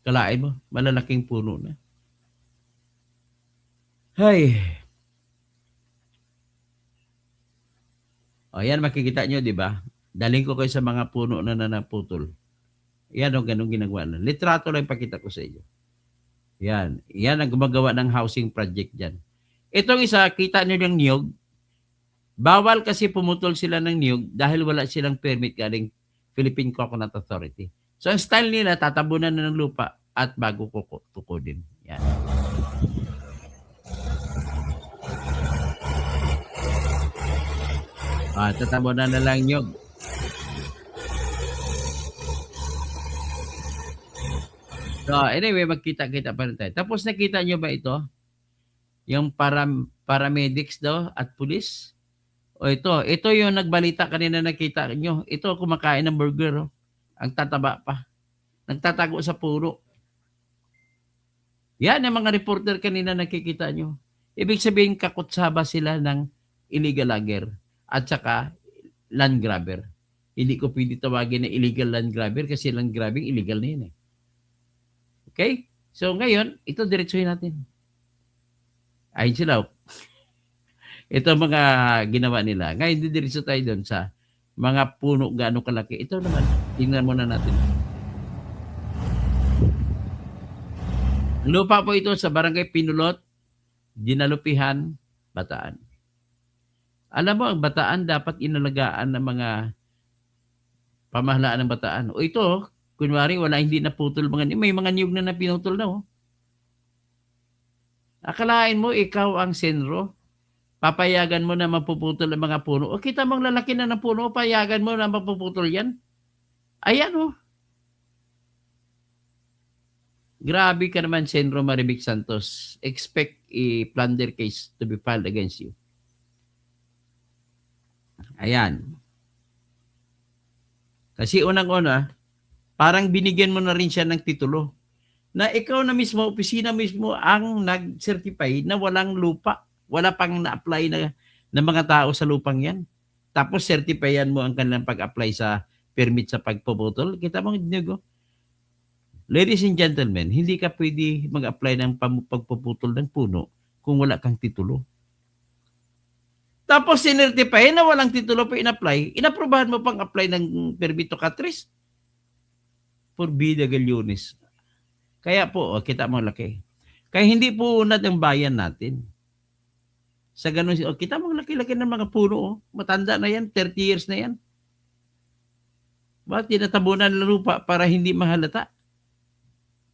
Kalain mo, malalaking puno na. Hay. O yan, makikita nyo, di ba? Daling ko kayo sa mga puno na naputol. Yan o, ganun ginagawa na. Litrato lang pakita ko sa inyo. Yan. Yan ang gumagawa ng housing project dyan. Itong isa, kita nyo yung niyog. Bawal kasi pumutol sila ng niyog dahil wala silang permit galing Philippine Coconut Authority. So, ang style nila, tatabunan na ng lupa at bago kukodin. Yan. Tatabunan na lang niyog. So, anyway, magkita-kita pa rin tayo. Tapos nakita nyo ba ito? Yung paramedics daw at pulis? O ito yung nagbalita kanina nakita nyo. Ito kumakain ng burger. Oh. Ang tataba pa. Nagtatago sa puro. Yan ang mga reporter kanina nakikita nyo. Ibig sabihin kakutsaba sila ng illegal logger at saka land grabber. Hindi ko pwede tawagin na illegal land grabber kasi land grabbing illegal na yun eh. Okay? So ngayon, ito diretsuhin natin. Ayun sila. Ito mga ginawa nila. Ngayon, didiretso tayo doon sa mga puno gaano kalaki. Ito naman, tingnan muna natin. Ang lupa po ito sa Barangay Pinulot, Dinalupihan, Bataan. Alam mo, ang Bataan dapat inalagaan ng mga pamahalaan ng Bataan. O ito, kunwari, wala hindi naputol may mga niyog na napinutol na. Oh. Akalain mo, ikaw ang senro, papayagan mo na mapuputol ang mga puno. O kita mong lalaki na ng puno, payagan mo na mapuputol yan. Ayan oh. Grabe ka naman, Senro Maribik Santos. Expect a plunder case to be filed against you. Ayan. Kasi unang-una, parang binigyan mo na rin siya ng titulo na ikaw na mismo, opisina mismo ang nag-certify na walang lupa. Wala pang na-apply na mga tao sa lupang yan. Tapos certifyan mo ang kanilang pag-apply sa permit sa pagpuputol. Kita mo, Diego? Ladies and gentlemen, hindi ka pwede mag-apply ng pagpuputol ng puno kung wala kang titulo. Tapos sinertify na walang titulo pa in-apply, inaprobahan mo pang apply ng permit to katris. Forbida galyones. Kaya po, kita mo laki. Kaya hindi po unad ang bayan natin. Sa ganun, kita mo laki-laki ng mga puno. Matanda na yan, 30 years na yan. Bakit tinatabunan ng lupa para hindi mahalata?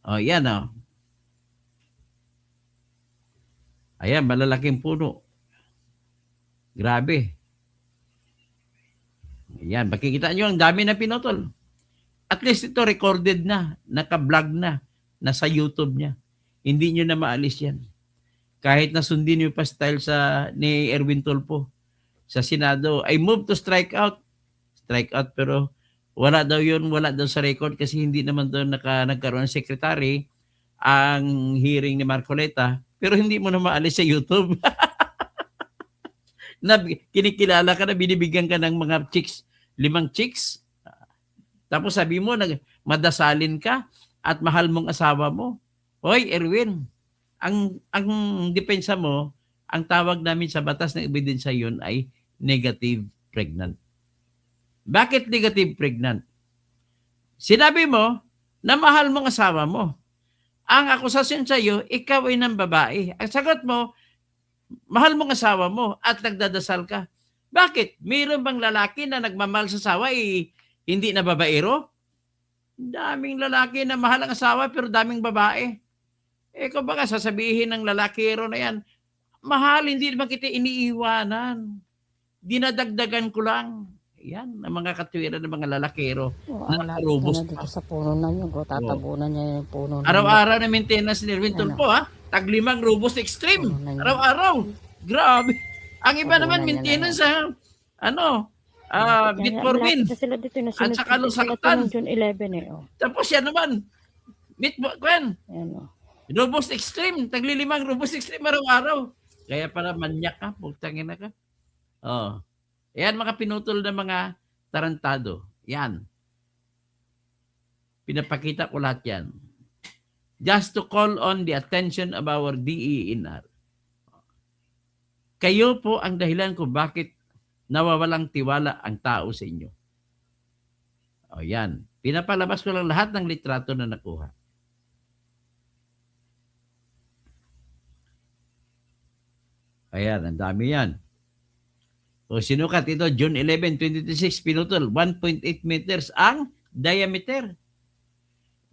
Yan o. Ayan, malalaking puno. Grabe. Ayan, makikita nyo ang dami na pinutol. At least ito recorded na, naka-vlog na, nasa YouTube niya. Hindi nyo na maalis yan. Kahit nasundin nyo pa style ni Erwin Tulfo sa Senado, I move to strike out. Strike out pero wala daw sa record kasi hindi naman doon nagkaroon ng secretary ang hearing ni Marcoleta, pero hindi mo na maalis sa YouTube. Na kinikilala ka na, binibigyan ka ng mga chicks, 5 chicks. Tapos sabi mo, madasalin ka at mahal mong asawa mo. Hoy, Erwin, ang depensa mo, ang tawag namin sa batas ng ebidensya yun ay negative pregnant. Bakit negative pregnant? Sinabi mo na mahal mong asawa mo. Ang akusasyon sa iyo, ikaw ay ng babae. Ang sagot mo, mahal mong asawa mo at nagdadasal ka. Bakit? Mayroon bang lalaki na nagmamahal sa asawa hindi na babaero? Daming lalaki na mahal ang asawa pero daming babae. Kung baka sasabihin ng lalakero na yan, mahal, hindi naman kita iniiwanan. Dinadagdagan ko lang. Yan, ang mga katwiran ng mga lalakero. Ang laki na dito sa puno na yun. Tatabunan niya yung puno na araw-araw na maintenance ni Erwin Tulfo, ha? Tag-5 Robust Extreme. Araw-araw. Grabe. Ang iba naman, maintenance sa, Bitformin. At saka Lusaktan. June 11 Tapos yan naman, Robust Extreme. Tag-5 Robust Extreme araw-araw. Kaya para manyak ka, pugtangin na ka. Ayan, mga pinutol na mga tarantado. Yan. Pinapakita ko lahat yan. Just to call on the attention of our DENR. Kayo po ang dahilan kung bakit nawawalang tiwala ang tao sa inyo. Yan. Pinapalabas ko lang lahat ng litrato na nakuha. Ayan, ang dami yan. Sinukat ito, June 11, 2026, pinutol, 1.8 meters ang diameter.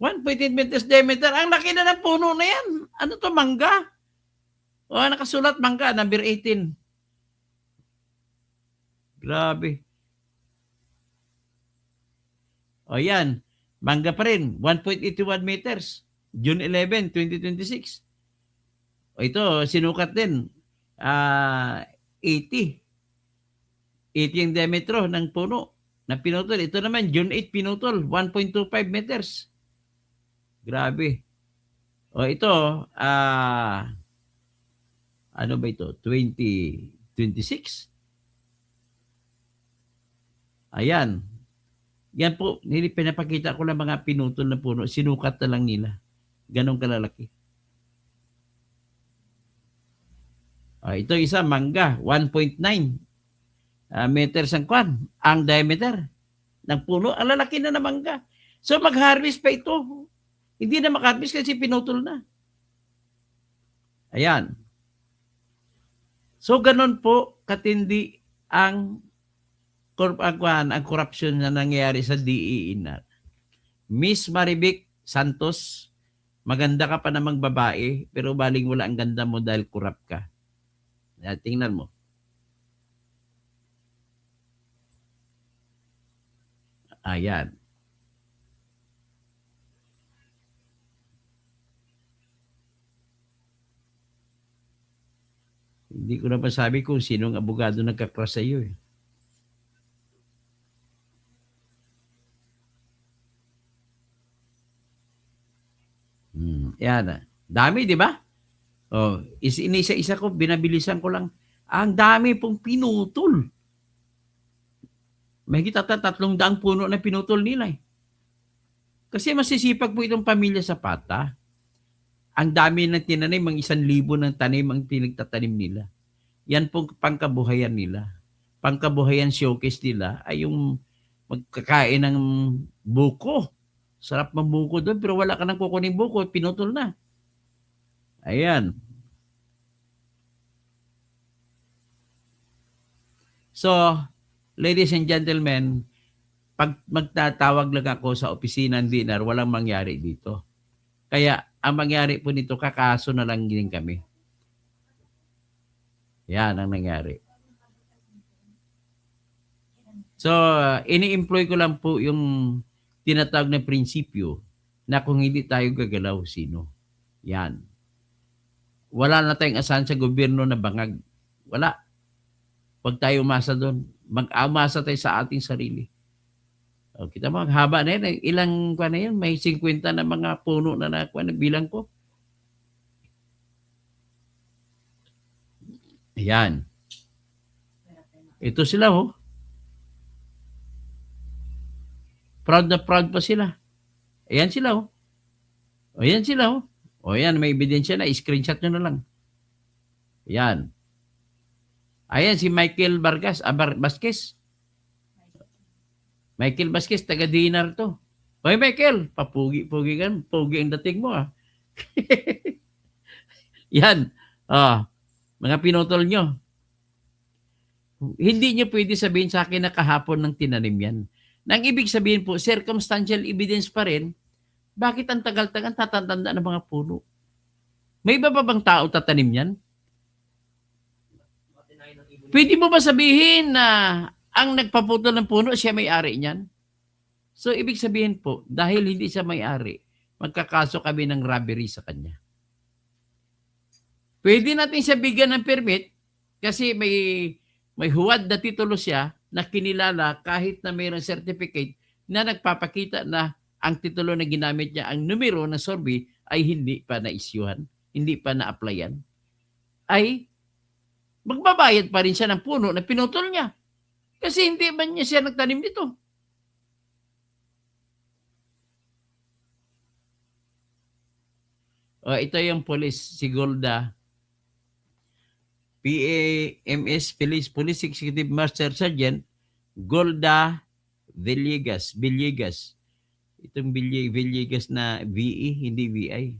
1.8 meters diameter. Ang laki na ng puno na yan. Ano to, mangga? Nakasulat, mangga, number 18. Grabe. Yan. Mangga pa rin, 1.81 meters. June 11, 2026. Ito, sinukat din. 80. 80 ang diametro ng puno na pinutol. Ito naman, June 8 pinutol, 1.25 meters. Grabe. Ito, ano ba ito? 2026? Ayan. Yan po, pinapakita ko lang mga pinutol na puno. Sinukat na lang nila. Ganong kalalaki. Ito isa, mangga, 1.9 meters ang kwan. Ang diameter ng puno, ang lalaki na ng mangga. So mag-harvest pa ito. Hindi na mag-harvest kasi pinutol na. Ayan. So ganon po katindi ang corruption na nangyayari sa DEINR. Miss Marivic Santos, maganda ka pa namang babae, pero baling wala ang ganda mo dahil corrupt ka. Tingnan mo. Ayan. Hindi ko na masabi kung sinong abogado nagkakrush sa iyo eh. Yan. Dami, di ba? Inisa-isa ko, binabilisan ko lang. Ang dami pong pinutol. May kita 300 puno na pinutol nila eh. Kasi masisipag po itong pamilya Zapata. Ang dami ng tinanim, mga 1,000 ng tanim ang pinagtatanim nila. Yan pong pangkabuhayan nila. Pangkabuhayan showcase nila ay yung magkakain ng buko. Sarap mabuko doon, pero wala ka nang kukuning buko, pinutol na. Ayan. So, ladies and gentlemen, pag magtatawag lang ako sa opisina ng DENR, walang mangyari dito. Kaya, ang mangyari po nito, kakaso na lang din kami. Yan ang nangyari. So, ini-employ ko lang po yung tinatawag na prinsipyo na kung hindi tayo gagalaw, sino? Yan. Wala na tayong asahan sa gobyerno na bangag. Wala. Huwag tayo umasa doon. Mag-amasa tayo sa ating sarili. Kita mo, haba na yan. Ilang kwa na yan? May 50 na mga puno na nakuha na bilang ko. Ayan. Ito sila, oh. Proud na proud pa sila. Ayan sila, oh. Ayan sila, oh. O yan, may ebidensya na. Screenshot nyo na lang. Ayan. Ayan, si Michael Vasquez. Michael Vasquez, taga DENR to. Hoy, Michael, papugi-pugi ka. Pugi ang dating mo, ah. Yan. Mga pinutol nyo. Hindi nyo pwede sabihin sa akin na kahapon ng tinanim yan. Nang ibig sabihin po, circumstantial evidence pa rin, bakit ang tagal-tagal tatanda ng mga puno? May iba pa bang tao tatanim yan? Pwede mo ba sabihin na ang nagpaputol ng puno, siya may-ari niyan? So, ibig sabihin po, dahil hindi siya may-ari, magkakaso kami ng robbery sa kanya. Pwede natin siya bigyan ng permit kasi may huwad na titulo siya na kinilala kahit na mayroong certificate na nagpapakita na ang titulo na ginamit niya, ang numero ng survey ay hindi pa na-isyuhan, hindi pa na-applyan, ay magbabayad pa rin siya ng puno na pinutol niya. Kasi hindi man niya siya nagtanim dito. Ito yung police, si Golda. PAMS, Police Executive Master Sergeant Golda Villegas. Itong Villegas na VE, hindi VI.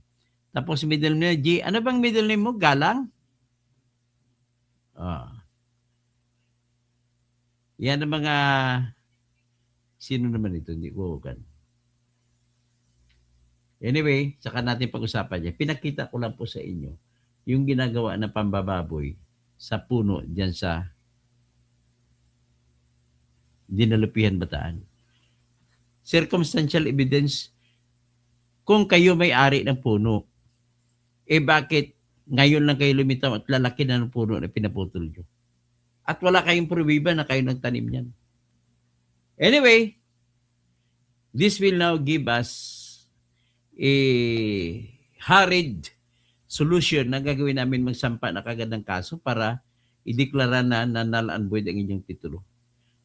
Tapos middle name, G. Ano bang middle name mo? Galang? Yan ang mga, sino naman ito? Hindi ko kan. Anyway, saka natin pag-usapan niya. Pinakita ko lang po sa inyo yung ginagawa na pambababoy sa puno dyan sa Dinalupihan, Bataan. Circumstantial evidence, kung kayo may-ari ng puno, bakit ngayon lang kayo lumitaw at lalaki na ng puno na pinaputol nyo? At wala kayong prubiba na kayo nagtanim niyan. Anyway, this will now give us a hurried solution na gagawin namin magsampa na kagad ng kaso para ideklara na null and void ang inyong titulo.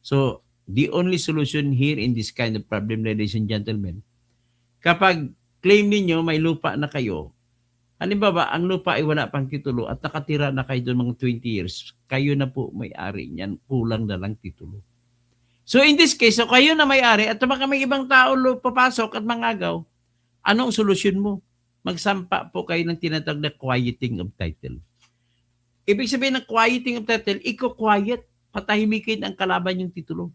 So, the only solution here in this kind of problem, ladies and gentlemen, kapag claim ninyo may lupa na kayo. Halimbawa, ang lupa ay wala pang titulo at nakatira na kayo doon mga 20 years, kayo na po may-ari niyan, kulang na lang titulo. So in this case, so kayo na may-ari at baka may ibang tao papasok at mangagaw, anong solusyon mo? Magsampa po kayo ng tinatawag na quieting of title. Ibig sabihin ng quieting of title, iko-quiet, patahimikin ang kalaban yung titulo.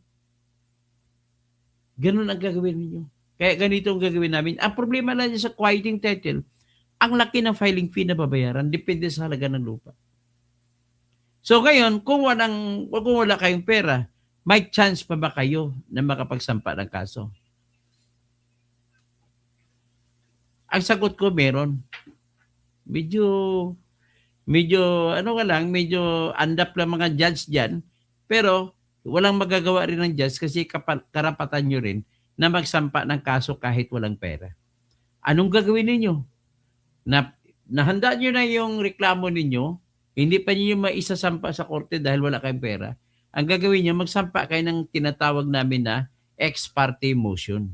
Ganun ang gagawin ninyo. Kaya ganito ang gagawin namin. Ang problema lang sa quieting title, ang laki ng filing fee na babayaran, depende sa halaga ng lupa. So ngayon, kung wala kayong pera, may chance pa ba kayo na makapagsampa ng kaso? Ang sagot ko, meron. Medyo medyo andap lang mga judge dyan, pero walang magagawa rin ng judge kasi karapatan nyo rin na magsampa ng kaso kahit walang pera. Anong gagawin ninyo? Nahanda nyo na yung reklamo ninyo, hindi pa nyo maisasampa sa korte dahil wala kayong pera. Ang gagawin nyo, magsampa kayo ng tinatawag namin na ex parte motion.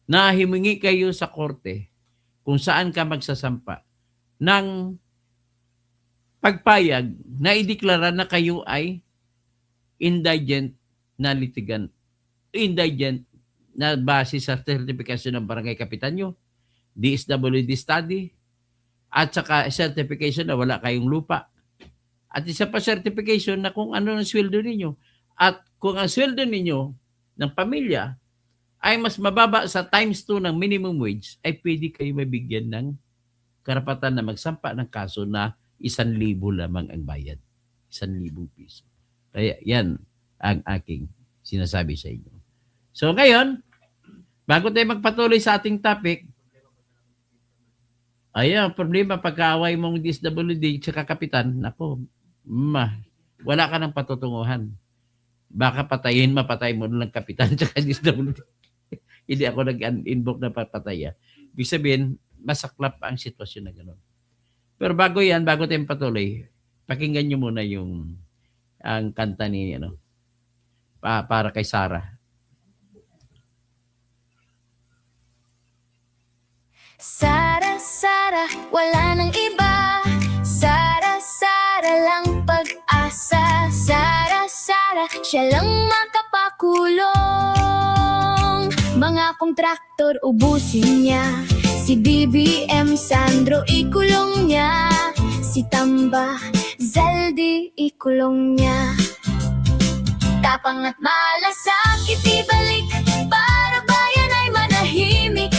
Na himingi kayo sa korte kung saan ka magsasampa ng pagpayag na ideklara na kayo ay indigent na litigant. Indigent na base sa certification ng barangay kapitan nyo, DSWD study, at saka certification na wala kayong lupa. At isa pa certification na kung ano ang sweldo ninyo. At kung ang sweldo ninyo ng pamilya ay mas mababa sa times 2 ng minimum wage, ay pwede kayo mabigyan ng karapatan na magsampa ng kaso na 1,000 lamang ang bayad. 1,000 piso. Kaya yan ang aking sinasabi sa inyo. So ngayon, bago tayo magpatuloy sa ating topic, ayan, problema pagkaaway mong DSWD at kapitan, nako, wala ka ng patutunguhan. Baka mapatay mo ng kapitan at DSWD. Hindi ako nag-invoke na papataya. Ibig sabihin, masaklap ang sitwasyon na gano'n. Pero bago tayong patuloy, pakinggan nyo muna ang kanta ni, para kay Sarah. Sara, Sara, wala nang iba. Sara, Sara lang pag-asa. Sara, Sara, siya lang makapakulong. Mga kontraktor ubusin niya. Si BBM Sandro ikulong niya. Si Tamba Zaldi ikulong niya. Tapang at malasakit ibalik para bayan ay manahimik.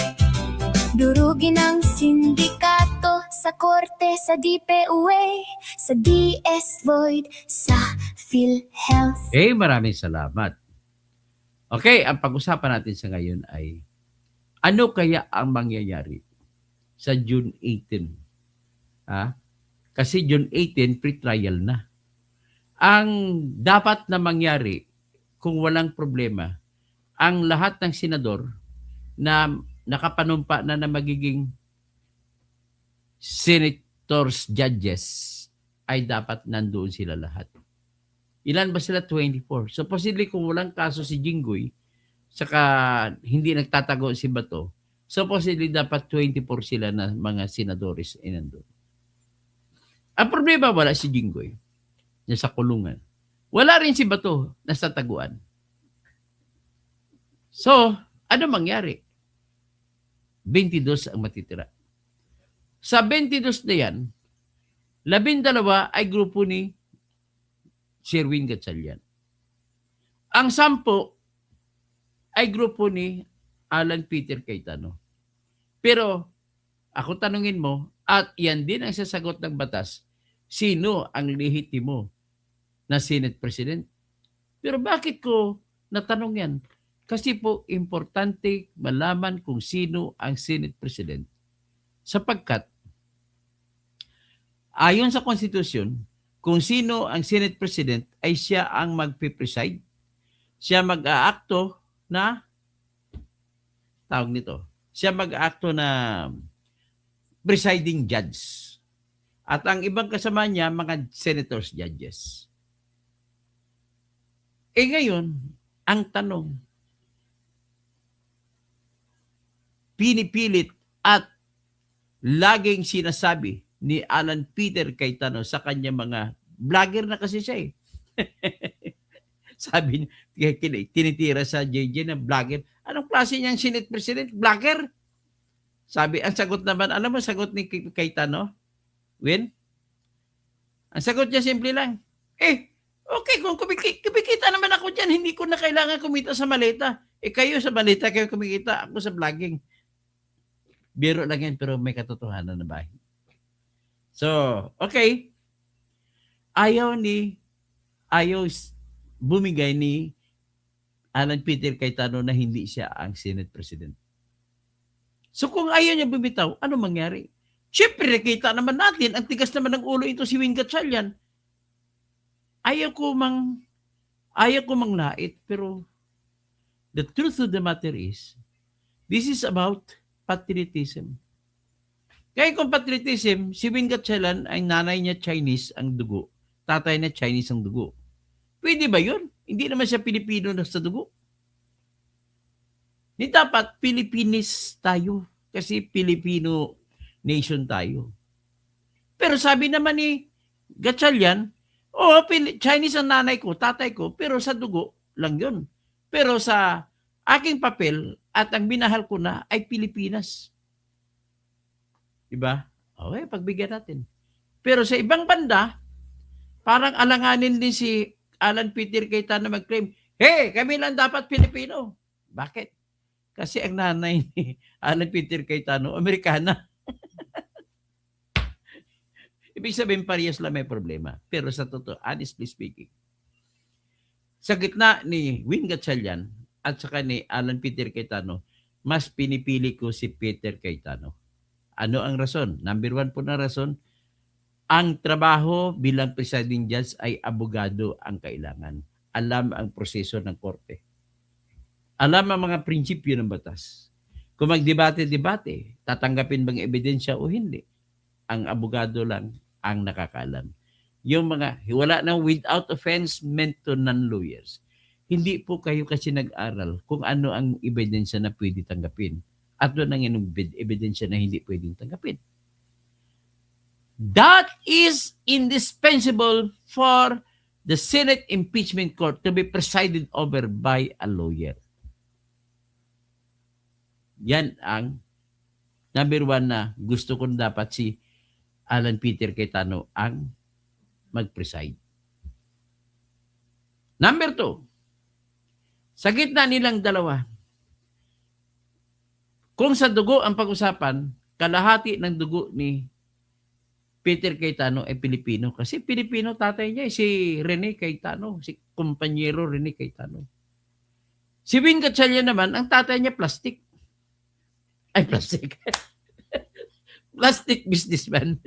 Durugin ang sindikato sa korte, sa DPUA, sa DS Void, sa PhilHealth. Maraming salamat. Okay, ang pag-usapan natin sa ngayon ay ano kaya ang mangyayari sa June 18? Kasi June 18, pre-trial na. Ang dapat na mangyari kung walang problema, ang lahat ng senador na nakapanumpa na magiging senators, judges, ay dapat nandoon sila lahat. Ilan ba sila? 24. Supposedly kung walang kaso si Jinggoy, saka hindi nagtatago si Bato, supposedly dapat 24 sila na mga senadores nandoon. Ang problema, wala si Jinggoy nasa kulungan. Wala rin si Bato nasa taguan. So, ano mangyari? 22 ang matitira. Sa 22 na yan, 12 ay grupo ni Sherwin Gatchalian. Ang 10 ay grupo ni Alan Peter Cayetano. Pero, ako tanungin mo, at yan din ang sasagot ng batas, sino ang lehitimo na Senate President? Pero bakit ko natanong yan? Kasi po, importante malaman kung sino ang Senate President. Sapagkat, ayon sa Konstitusyon, kung sino ang Senate President ay siya ang magpipreside. Siya mag-aakto na, siya mag-aakto na presiding judge. At ang ibang kasama niya, mga senators, judges. Ngayon, ang tanong, pinipilit at laging sinasabi ni Alan Peter Cayetano sa kanya mga vlogger na kasi siya eh. Sabi niya, tinitira sa JJ na vlogger. Anong klase niyang Senate President? Vlogger? Sabi, ang sagot naman, alam mo sagot ni Cayetano? Win? Ang sagot niya simple lang. Okay, kung kumikita naman ako dyan, hindi ko na kailangan kumita sa maleta. Kayo sa maleta, kayo kumikita, ako sa vlogging. Biro lang yan, pero may katotohanan na bahay. So, okay. Ayaw bumigay ni Alan Peter Cayetano na hindi siya ang Senate President. So kung ayaw niya bumitaw, ano mangyari? Siyempre, nakita naman natin, ang tigas naman ng ulo ito si Win Gatchalian. Ayaw ko mang lait, pero the truth of the matter is, this is about patriotism. Kaya kung patriotism, si Win Gatchalian, ang nanay niya Chinese ang dugo, tatay niya Chinese ang dugo. Pwede ba yun? Hindi naman siya Pilipino na sa dugo. Di dapat Pilipinis tayo kasi Filipino nation tayo. Pero sabi naman ni Gatchalian, Chinese ang nanay ko, tatay ko, pero sa dugo lang yun. Pero sa aking papel at ang minahal ko na ay Pilipinas. Diba? Okay, pagbigyan natin. Pero sa ibang banda, parang alanganin din si Alan Peter Cayetano mag-claim, hey, kami lang dapat Pilipino. Bakit? Kasi ang nanay ni Alan Peter Cayetano, Amerikana. Ibig sabihin, parehas lang may problema. Pero sa totoo, honestly speaking, sa gitna ni Win Gatchalian at saka ni Alan Peter Cayetano, mas pinipili ko si Peter Cayetano. Ano ang rason? Number one po na rason, ang trabaho bilang presiding judge ay abogado ang kailangan. Alam ang proseso ng korte. Alam ang mga prinsipyo ng batas. Kung magdebate-debate, tatanggapin bang ebidensya o hindi? Ang abogado lang ang nakakaalam. Yung mga, wala nang without offense meant to non-lawyers. Hindi po kayo kasi nag-aral kung ano ang ebidensya na pwede tanggapin at doon ang ebidensya na hindi pwedeng tanggapin. That is indispensable for the Senate Impeachment Court to be presided over by a lawyer. Yan ang number one na gusto ko dapat si Alan Peter Cayetano ang mag-preside. Number two, sa gitna nilang dalawa, kung sa dugo ang pag-usapan, kalahati ng dugo ni Peter Cayetano ay Pilipino. Kasi Pilipino tatay niya, si Rene Cayetano, si kumpanyero Rene Cayetano. Si Win Gatchalian naman, ang tatay niya plastic. Ay, plastic. Plastic businessman.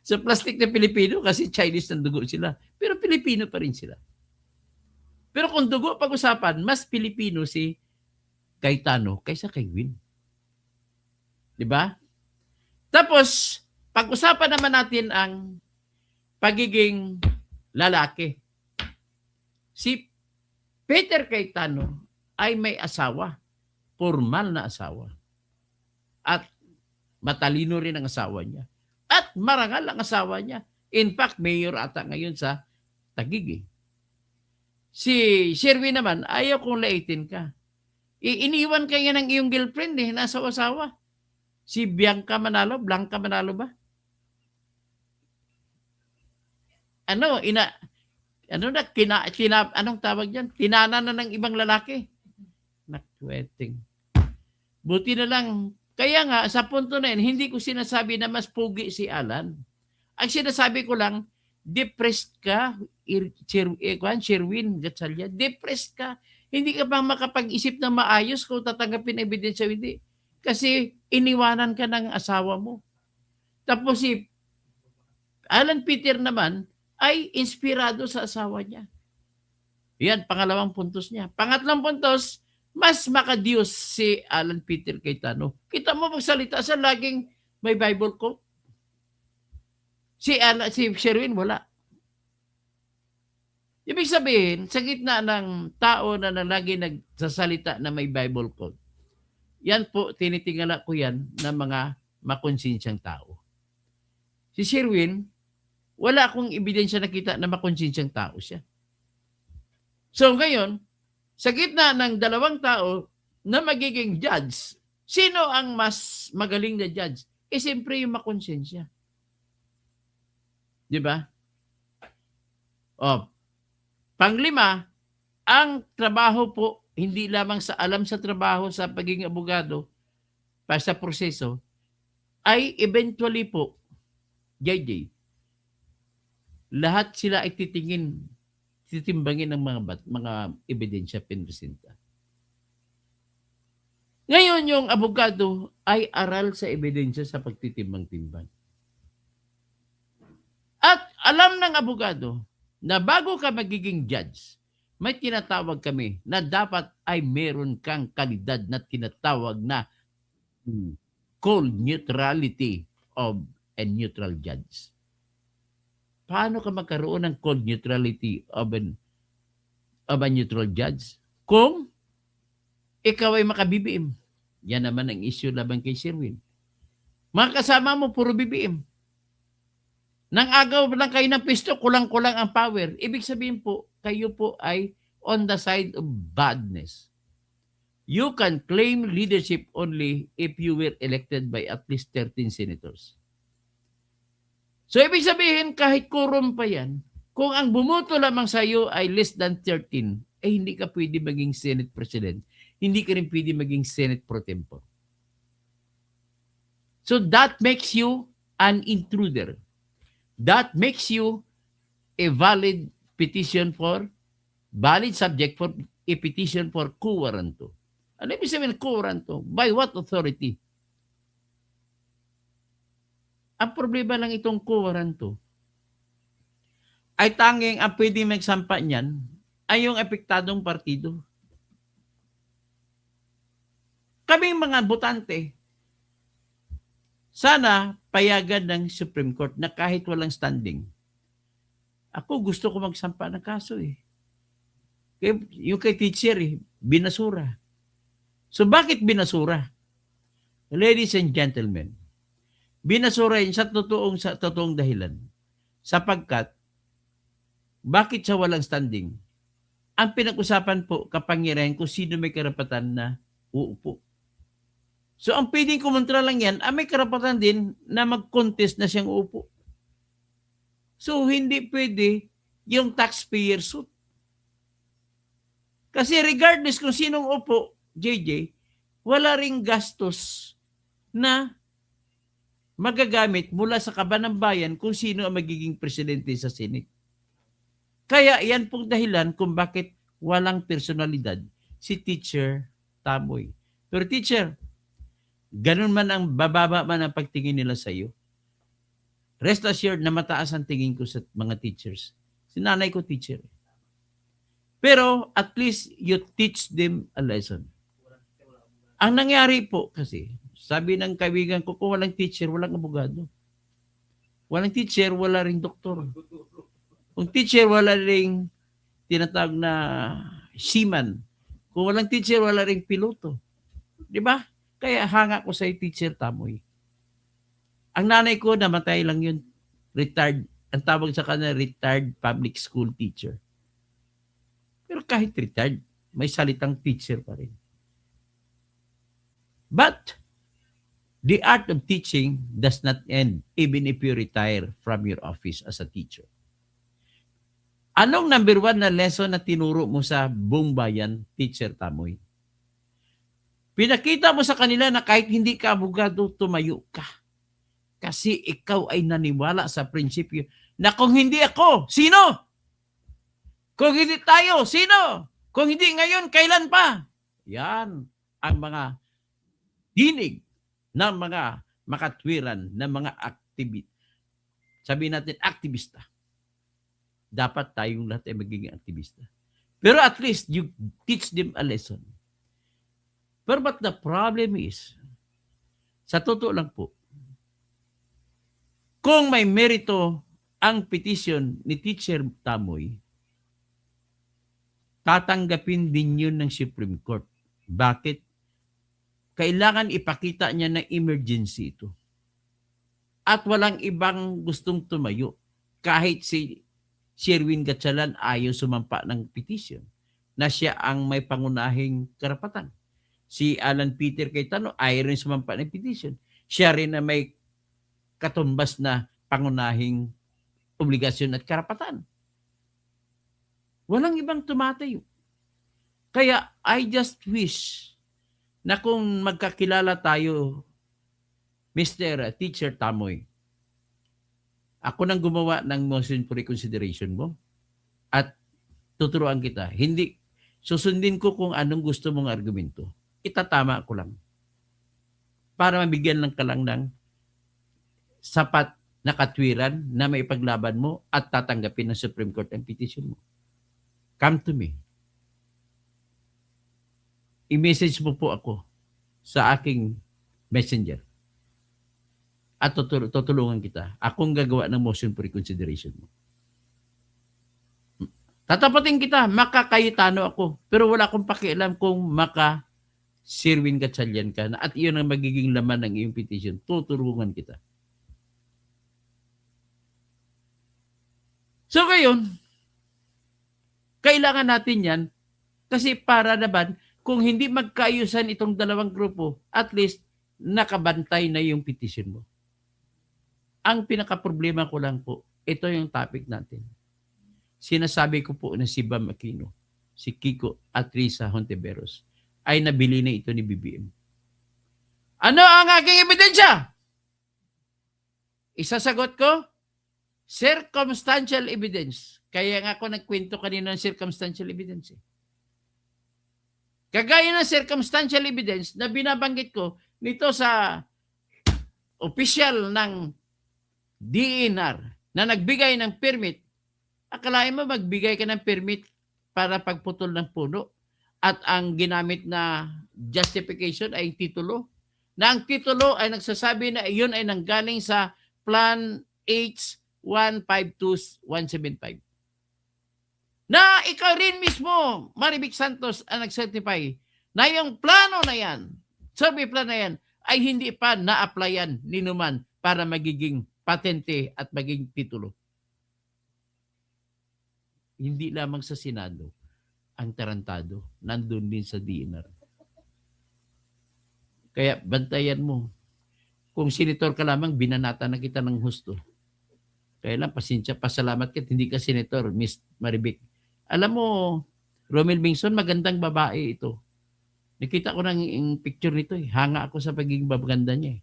So, plastic na Pilipino kasi Chinese ng dugo sila. Pero Pilipino pa rin sila. Pero kung dugo pag-usapan, mas Pilipino si Cayetano kaysa kay Win. Diba? Tapos, pag-usapan naman natin ang pagiging lalaki. Si Peter Cayetano ay may asawa, formal na asawa. At matalino rin ang asawa niya. At marangal ang asawa niya. In fact, mayor ata ngayon sa Taguig. Si Sherwin naman, ayaw kong laitin ka. Iniwan ka ng iyong girlfriend nasa asawa. Si Blanca Manalo ba? Anong tawag diyan? Tinana na ng ibang lalaki. Nakweteng. Buti na lang, kaya nga sa punto na yun, hindi ko sinasabi na mas pugi si Alan. Ang sinasabi ko lang, depressed ka, Sherwin Gatchalian, depressed ka. Hindi ka pa makapag-isip ng maayos kung tatanggapin ebidensya o hindi. Kasi iniwanan ka ng asawa mo. Tapos si Alan Peter naman ay inspirado sa asawa niya. Yan, pangalawang puntos niya. Pangatlong puntos, mas makadiyos si Alan Peter Cayetano. Kita mo magsalita sa laging may Bible quote. Si Sherwin, wala. Ibig sabihin, sa gitna ng tao na lagi nagsasalita na may Bible quote, yan po, tinitingala ko yan ng mga makonsinsyang tao. Si Sherwin, wala akong ebidensya nakita na makonsinsyang tao siya. So ngayon, sa gitna ng dalawang tao na magiging judge, sino ang mas magaling na judge? Eh, siyempre yung makonsensya. Di ba? O, panglima, ang trabaho po, hindi lamang sa alam sa trabaho sa pagiging abogado, pa sa proseso, ay eventually po, JJ, lahat sila ay titimbangin ng mga ebidensya pinresenta. Ngayon, yung abogado ay aral sa ebidensya sa pagtitimbang-timbang. At alam ng abogado na bago ka magiging judge, may tinatawag kami na dapat ay meron kang kalidad na tinatawag na cold neutrality of a neutral judge. Paano ka magkaroon ng cold neutrality of a neutral judge? Kung ikaw ay makabibiim. Yan naman ang issue laban kay Sherwin. Mga kasama mo, puro bibiim. Nang agaw lang kayo ng pisto, kulang-kulang ang power. Ibig sabihin po, kayo po ay on the side of badness. You can claim leadership only if you were elected by at least 13 senators. So, ibig sabihin, kahit quorum pa yan, kung ang bumoto lamang sa iyo ay less than 13, eh hindi ka pwede maging Senate President. Hindi ka rin pwede maging Senate Pro Tempore. So, that makes you an intruder. That makes you a valid subject for a petition for quo warranto. Ano ibig sabihin quo warranto? By what authority? Ang problema lang itong quo warranto ay tanging ang pwede magsampa niyan ay yung epektadong partido. Kaming mga botante, sana payagan ng Supreme Court na kahit walang standing. Ako gusto ko magsampa ng kaso eh. Yung kay teacher eh, binasura. So bakit binasura? Ladies and gentlemen, binasura yun sa totoong dahilan. Sapagkat, bakit siya walang standing? Ang pinag-usapan po, kapangyarihan kung sino may karapatan na uupo. So, ang pwedeng kumontra lang yan, may karapatan din na mag-contest na siyang uupo. So, hindi pwede yung taxpayer suit. Kasi regardless kung sinong upo, JJ, wala ring gastos na magagamit mula sa kaban ng bayan kung sino ang magiging presidente sa Senate. Kaya yan pong dahilan kung bakit walang personalidad si Teacher Tamoy. Pero teacher, ganun man ang bababa man ang pagtingin nila sa iyo. Rest assured na mataas ang tingin ko sa mga teachers. Si nanay ko teacher. Pero at least you teach them a lesson. Ang nangyari po kasi, sabi ng kaibigan ko, kung walang teacher, walang abogado. Walang teacher, wala ring doktor. Kung teacher, wala ring tinatawag na seaman. Kung walang teacher, wala ring piloto. Di ba? Kaya hanga ko sa Teacher Tamoy. Ang nanay ko, namatay lang yun. Retired. Ang tawag sa kanya, retired public school teacher. Pero kahit retired, may salitang teacher pa rin. But, the art of teaching does not end even if you retire from your office as a teacher. Anong number 1 na lesson na tinuro mo sa buong bayan, Teacher Tamoy? Pinakita mo sa kanila na kahit hindi ka abogado, tumayo ka. Kasi ikaw ay naniwala sa prinsipyo na kung hindi ako, sino? Kung hindi tayo, sino? Kung hindi ngayon, kailan pa? Yan ang mga dinig ng mga makatwiran, ng mga sabihin natin, aktivista. Dapat tayong lahat ay magiging aktivista. Pero at least you teach them a lesson. But the problem is, sa totoo lang po, kung may merito ang petition ni Teacher Tamoy, tatanggapin din yun ng Supreme Court. Bakit? Kailangan ipakita niya na emergency ito. At walang ibang gustong tumayo. Kahit si Sherwin Gatchalian ayaw sumampa ng petition na siya ang may pangunahing karapatan. Si Alan Peter Cayetano ayaw rin sumampa ng petition. Siya rin na may katumbas na pangunahing obligasyon at karapatan. Walang ibang tumatayo. Kaya I just wish na kung magkakilala tayo, Mr. Teacher Tamoy, ako nang gumawa ng motion for reconsideration mo at tuturuan kita. Hindi, susundin ko kung anong gusto mong argumento. Itatama ko lang. Para mabigyan lang ka lang ng sapat na katwiran na maipaglaban mo at tatanggapin ng Supreme Court ang petition mo. Come to me. I-message mo po ako sa aking messenger. At tutulungan kita. Akong gagawa ng motion for reconsideration mo. Tatapatin kita, makakayitano ako. Pero wala akong pakialam kung Sherwin Gatchalian ka na at iyon ang magiging laman ng iyong petition. Tutulungan kita. So ngayon, kailangan natin yan kasi para naman kung hindi magkaayusan itong dalawang grupo, at least nakabantay na yung petition mo. Ang pinaka-problema ko lang po, ito yung topic natin. Sinasabi ko po na si Bam Aquino, si Kiko at Risa Hontiveros ay nabili na ito ni BBM. Ano ang aking ebidensya? Isasagot ko, circumstantial evidence. Kaya nga ako nagkwento kanina ng circumstantial evidence. Kagaya ng circumstantial evidence na binabanggit ko nito sa official ng DENR na nagbigay ng permit. Akalain mo magbigay ka ng permit para pagputol ng puno at ang ginamit na justification ay titulo. Na ang titulo ay nagsasabi na iyon ay nanggaling sa Plan H152175. Na ikaw rin mismo, Marivic Santos, ang nag-certify na yung plano na yan, survey plan na yan, ay hindi pa na-applyan ni Numan para magiging patente at maging titulo. Hindi lamang sa Senado ang tarantado, nandun din sa DENR. Kaya bantayan mo. Kung senator ka lamang, binanata na kita ng husto. Kaya lang, pasensya, pasalamat ka, hindi ka senator, Miss Marivic. Alam mo, Romel Bingson, magandang babae ito. Nakita ko ng picture nito eh. Hanga ako sa pagiging maganda niya eh.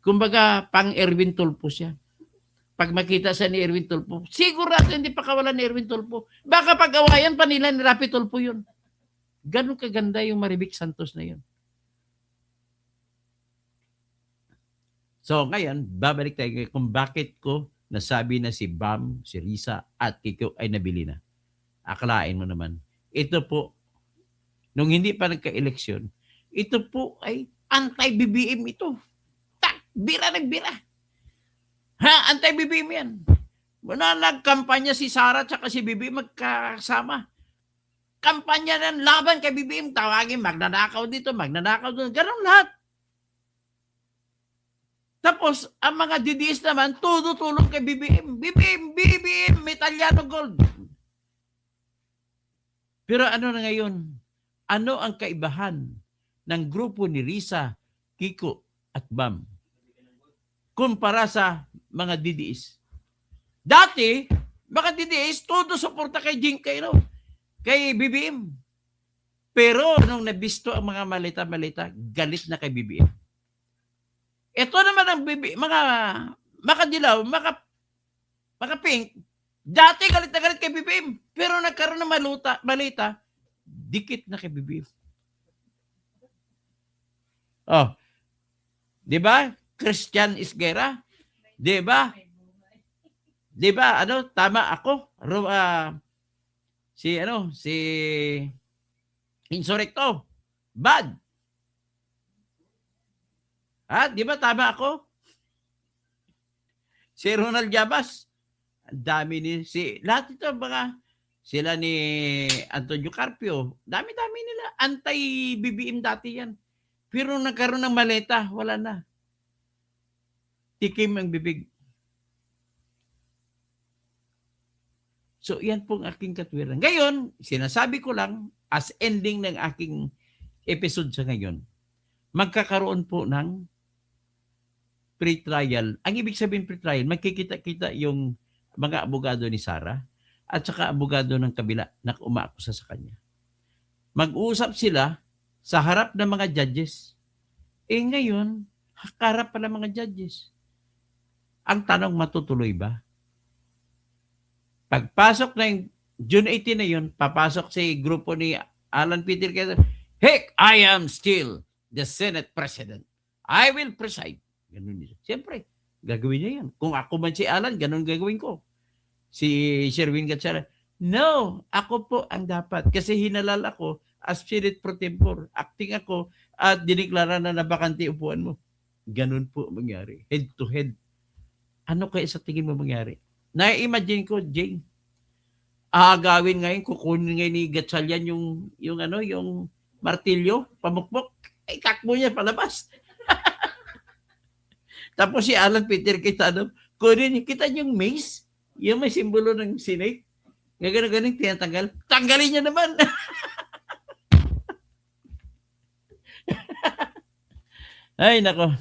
Kumbaga, pang Erwin Tulfo siya. Pag makita sa ni Erwin Tulfo, sigurado hindi pa kawalan ni Erwin Tulfo. Baka pag-awayan pa nila ni Rapi Tulfo yun. Ganun kaganda yung Marivic Santos na yun. So ngayon, babalik tayo kung bakit ko nasabi na si Bam, si Risa at Kiko ay nabili na. Akalain mo naman. Ito po, nung hindi pa nagka-eleksyon, ito po ay anti-BBM ito. Bira nagbira. Ha? Anti-BBM yan. Muna nagkampanya si Sara at si BBM magkasama. Kampanya ng laban kay BBM. Tawagin, magnanakaw dito, magnanakaw doon. Ganun lahat. Tapos, ang mga DDS naman, tutulong kay BBM. BBM, Italiano Gold. Pero ano na ngayon? Ano ang kaibahan ng grupo ni Risa, Kiko at Bam kumpara sa mga DDS? Dati, mga DDS, todo suporta kay Jingkay, no? Kay BBM. Pero nung nabisto ang mga malita-malita, galit na kay BBM. Ito naman ang mga makadilaw, mga pink, dati galit na galit kay BBM. Pero nagkaroon ng malita, dikit na kay BBM. Oh, di ba? Christian Isguera, di ba? Di ba? Ano, tama ako. Si Insurrecto. Bad. Ha? Di ba tama ako? Si Ronald Llabas. Ang dami ni lahat ito mga Sila ni Antonio Carpio. Dami-dami nila. Anti-BBM dati yan. Pero nung nagkaroon ng maleta, wala na. Tikim ang bibig. So, yan pong aking katwiran. Ngayon, sinasabi ko lang, as ending ng aking episode sa ngayon, magkakaroon po ng pre-trial. Ang ibig sabihin pre-trial, magkikita-kita yung mga abogado ni Sara at saka abogado ng kabila na umaakusa sa kanya. Mag-uusap sila sa harap ng mga judges. Ngayon, harap pala mga judges. Ang tanong, matutuloy ba? Pagpasok na yung June 18 na yun, papasok si grupo ni Alan Peter Quezon, heck, I am still the Senate President. I will preside. Ganun niya. Siyempre, gagawin niya yan. Kung ako man si Alan, ganun gagawin ko. Si Sherwin Gatchalian, no, ako po ang dapat. Kasi hinalal ako as Senate Pro Tempore. Acting ako at diniklara na nabakante upuan mo. Ganun po mangyari. Head to head. Ano kaya sa tingin mo mangyari? Na-imagine ko, Jane, aagawin ngayon, kukunin ngayon ni Gatchalian yung martilyo, pamukpok, takbo niya palabas. Tapos si Alan Peter Quezon, kunin kita yung mace, yung may simbolo ng Senate, gano'n tinatanggal, tanggalin niya naman. Ay, nako.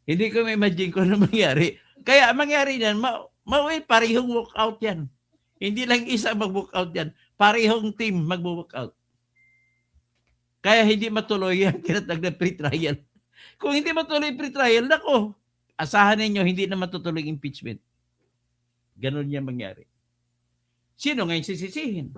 Hindi ko ma-imagine kung ano mangyari. Kaya mangyari yan, parehong walkout yan. Hindi lang isa mag-walkout yan. Parehong team mag-walkout. Kaya hindi matuloy yan, tinatag na pre-trial. Kung hindi matuloy pre-trial, nako, asahan ninyo, hindi na matutuloy impeachment. Ganun yan mangyari. Sino ngayon sisisihin?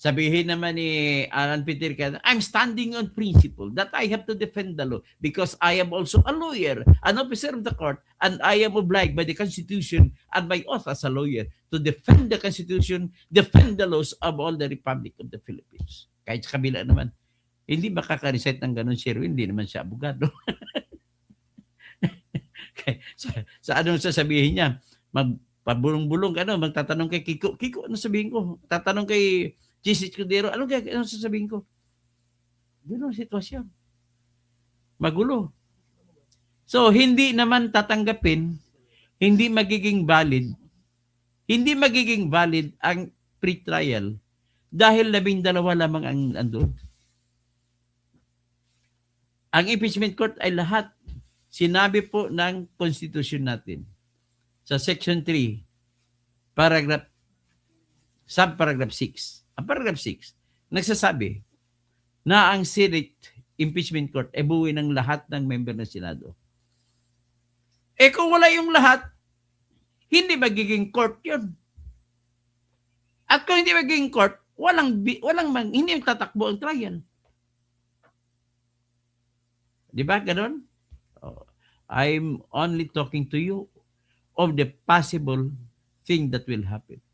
Sabihin naman ni Alan Peter Quezon, I'm standing on principle that I have to defend the law because I am also a lawyer, an officer of the court, and I am obliged by the Constitution and my oath as a lawyer to defend the Constitution, defend the laws of all the Republic of the Philippines. Kahit sa kabila naman, hindi makaka-recite ng ganun, Sherwin, hindi naman siya abogado. sa anong sasabihin niya? Magpabulong-bulong, magtatanong kay Kiko. Kiko, ano sabihin ko? Tatanong kay Jesus Cudero, ano sasabihin ko? Yun ang sitwasyon. Magulo. So, hindi naman tatanggapin, hindi magiging valid ang pre-trial dahil 12 lamang ang andun. Ang impeachment court ay lahat sinabi po ng Constitution natin sa Section 3, subparagraph 6. Ang paragraph 6, nagsasabi na ang Senate Impeachment Court ay buuin ng lahat ng member ng Senado. Kung wala yung lahat, hindi magiging court yun. At kung hindi magiging court, hindi tatakbo ang trial. Di ba? Ganon? I'm only talking to you of the possible thing that will happen.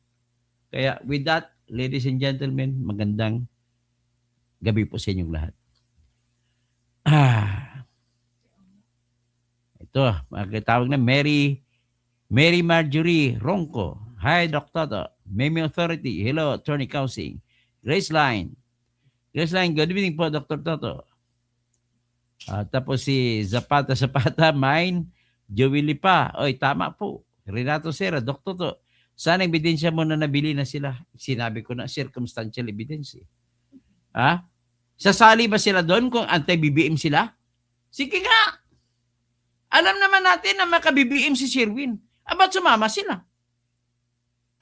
Kaya with that, ladies and gentlemen, magandang gabi po sa inyong lahat. Ito, magkatawag na Mary Marjorie Ronco. Hi, Dr. Meme Authority. Hello, Attorney Kausing. Grace Line, good evening po, Dr. Toto. Tapos si Zapata, Mine, Joey Lipa. Oy, tama po. Renato Serra, Dr. Toto. Sana ebidensya mo na nabili na sila. Sinabi ko na, circumstantial evidence. Sasali ba sila doon kung anti-BBM sila? Sige nga. Alam naman natin na maka-BBM si Sherwin. Ba't sumama sila?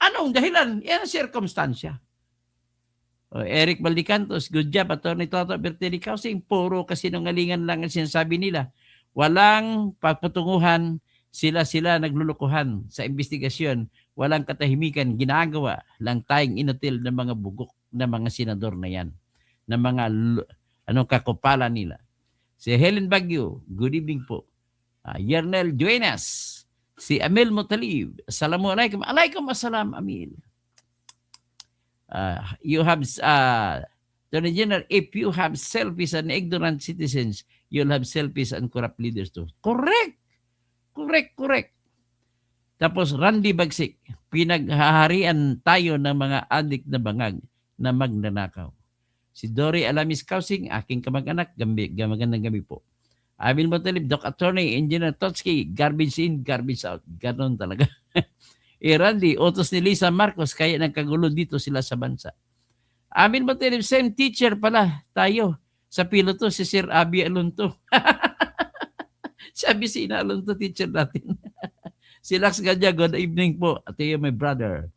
Anong dahilan? Yan ang circumstansya. Eric Baldicantos, good job, Atty. Toto Bertelli Kausing. Puro kasinungalingan lang ang sinasabi nila. Walang pagpatunguhan, sila naglulukuhan sa investigasyon. Walang katahimikan, ginagawa lang tayong inutil ng mga bugok na mga senador na yan. Na mga kakupala nila. Si Helen Baguio, good evening po. Yernel Duenas, si Amil Mutalib, assalamualaikum. Alaikum assalam, Amil. You have, Attorney General, if you have selfish and ignorant citizens, you'll have selfish and corrupt leaders too. Correct. Tapos Randy Bagsik, pinaghaharian tayo ng mga adik na bangag na magnanakaw. Si Dory Alamis Kausing, aking kamag-anak, magandang gabi po. Amin Motalib, Doc Attorney, Engineer Totsky, garbage in, garbage out. Ganon talaga. Randy, utos ni Lisa Marcos, kaya nagkagulo dito sila sa bansa. Amin Motalib, same teacher pala tayo. Sa piloto, si Sir Abby Alonto. Sabi si Ina Alonto, teacher natin. Si Lax Gadya, good evening po. At iyo, my brother.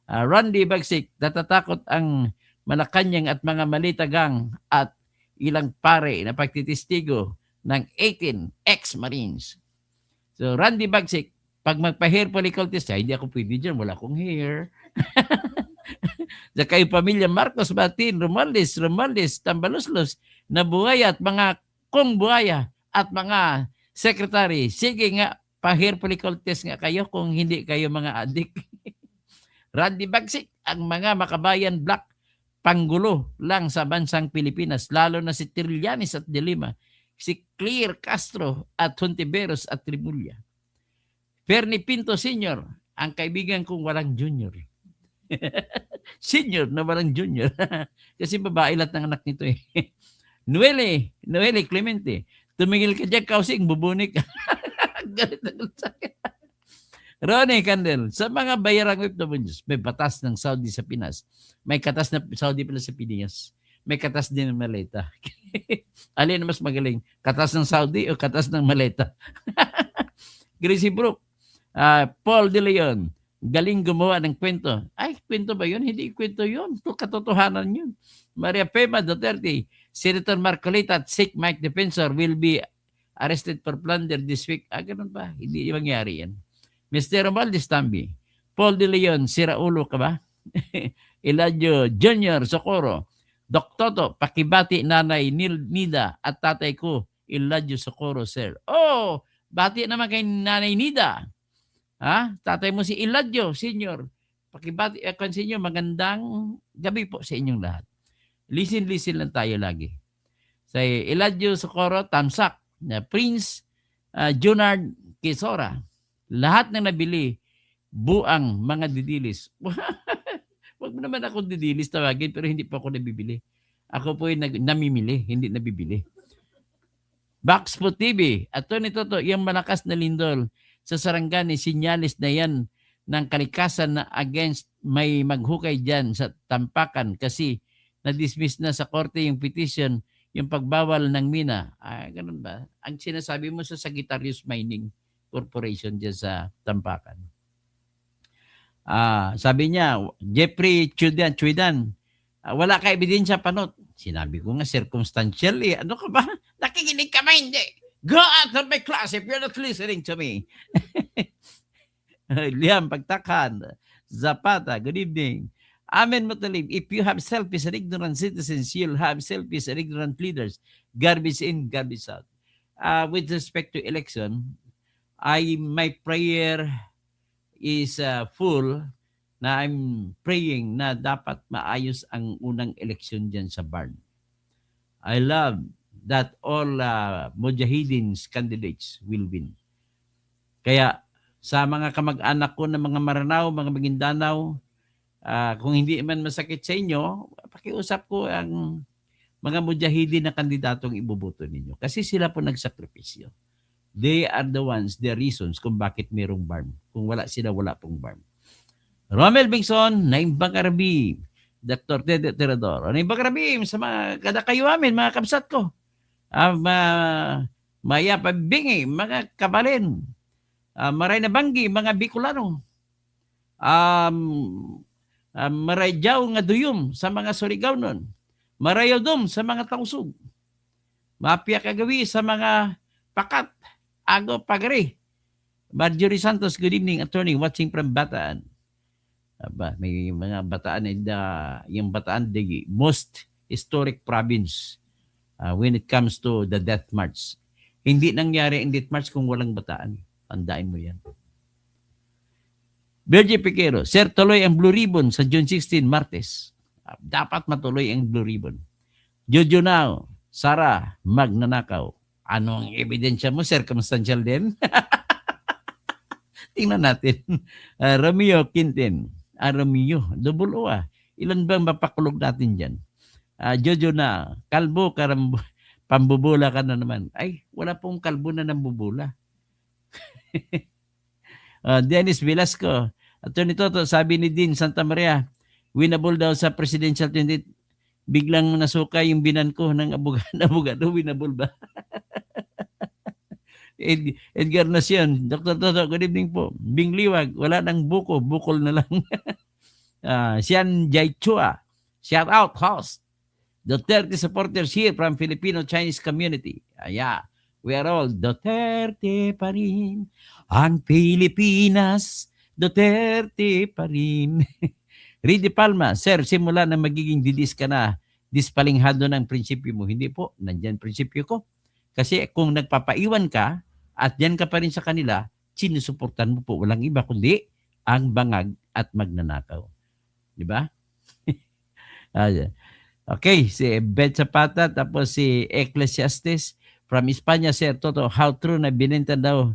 Randy Bagsik, natatakot ang Malacanang at mga malitagang at ilang pare na pagtitistigo ng 18 ex-Marines. So, Randy Bagsik, pag magpa-hair follicle test, hindi ako pwede dyan, wala akong hair. Sa kayo pamilya Marcos, Batin, Romualdez, Tambaloslos, Nabuhaya at mga kong buhaya at mga secretary, sige nga, pa-hair follicle test nga kayo kung hindi kayo mga adik. Randy Bagsik, ang mga makabayan black, panggulo lang sa bansang Pilipinas, lalo na si Trillanes at De Lima, si Clear Castro at Hontiveros at Tribulla. Fernie Pinto Sr., ang kaibigan kong walang junior. Senior na walang junior. Kasi babae lahat ng anak nito eh. Noelle Clemente, tumigil ka dyan, Kausing, bubunik. Galit na galit sa akin. Ronnie Candel, sa mga bayarang OFWs, may batas ng Saudi sa Pinas. May katas na Saudi pala sa Pinas. May katas din ng Maleta. Alin mas magaling? Katas ng Saudi o katas ng Maleta? Gracie Brook, Paul De Leon, galing gumawa ng kwento. Ay, kwento ba yun? Hindi kwento yun. Ito katotohanan yun. Maria Pema Duterte, Senator Marcolita at Sikh Mike Defensor will be arrested for plunder this week. Ganun ba? Hindi mangyari yan. Mr. Romualdez Tambi, Paul De Leon, siraulo ka ba? Eladio Junior Socorro, Doc Toto, pakibati nanay Nida at tatay ko, Eladio Socorro, sir. Oh, bati naman kay nanay Nida. Tatay mo si Eladio, senior. Pakibati ako sa inyo, magandang gabi po sa inyong lahat. Listen lang tayo lagi. Sa Eladio Socorro, Tamsak, na Prince Junard Quezora, lahat ng nabili, buang mga didilis. Wag mo naman ako didilis tawagin, pero hindi pa ako nabibili. Ako po yung namimili, hindi nabibili. Baxpo TV, Atty. Toto, yung malakas na lindol sa Sarangani, sinyalis na yan ng kalikasan na against may maghukay dyan sa Tampakan kasi na-dismiss na sa korte yung petition, yung pagbawal ng mina. Ganun ba? Ang sinasabi mo sa Sagittarius Mining Corporation dyan sa Tampakan. Sabi niya, Jeffrey Chuidan, wala ka ebidensya panot. Sinabi ko nga, circumstantial eh. Ano ka ba? Nakikinig ka ba? Hindi. Go out of my class if you're not listening to me. Liam Pagtakan, Zapata, good evening. Amen Mutalib, if you have selfish and ignorant citizens, you'll have selfish and ignorant leaders. Garbage in, garbage out. With respect to election, my prayer is full na I'm praying na dapat maayos ang unang eleksyon dyan sa Barn. I love that all Mujahideen's candidates will win. Kaya sa mga kamag-anak ko na mga Maranao, mga Maguindanao, kung hindi man masakit sa inyo, pakiusap ko ang mga Mujahideen na kandidatong iboboto ninyo. Kasi sila po nagsakripisyo. They are the ones, the reasons kung bakit mayroong BARM. Kung wala sila, wala pong BARM. Romel Bingson, Naim Bakarabim, Dr. Tede Terador. Naim Bakarabim, sa mga kadakayo amin, mga kapsat ko. Maya Pabingi, mga Kabalin. Maray na Banggi, mga Bicolano. Maray Jaw nga Duyum sa mga Surigao nun. Maray Dum sa mga Tausug. Mapia Kagawi sa mga Pakat. Ago Pagari. Marjorie Santos, good evening, attorney, watching from Bataan. May mga Bataan, yung Bataan, the most historic province when it comes to the death march. Hindi nangyari ang death march kung walang Bataan. Tandaan mo yan. Virgie Piquero, sir, tuloy ang Blue Ribbon sa June 16, Martes. Dapat matuloy ang Blue Ribbon. Jojo Now, Sara, magnanakaw. Ano ang ebidensya mo? Circumstantial din? Tingnan natin. Romeo Quintin. Romeo. Double O ah. Ilan bang mapakulog natin dyan? Jojo na. Kalbo, karambo. Pambubula ka na naman. Ay, wala pong kalbo na nambubula. Dennis Velasco. Attorney Toto, sabi ni Dean Santa Maria, winnable daw sa presidential 20. Biglang nasuka yung binan ko ng abogado. Winnable ba? Edgar Nacion, Dr. Toto, good evening po. Bing Liwag, wala nang buko, bukol na lang. Sian Jai Chua, shout out, host. Duterte supporters here from Filipino-Chinese community. We are all Duterte pa rin. Ang Pilipinas, Duterte pa rin. Ridi Palma, sir, simula na magiging didis ka na, dispalinghado ng prinsipyo mo. Hindi po, nandyan prinsipyo ko. Kasi kung nagpapaiwan ka, at yan ka pa rin sa kanila, sinusuportan mo po. Walang iba kundi ang bangag at magnanakaw. Di ba? Okay, si Beth Zapata, tapos si Ecclesiastes from Espanya, Sir Toto, how true na binenta daw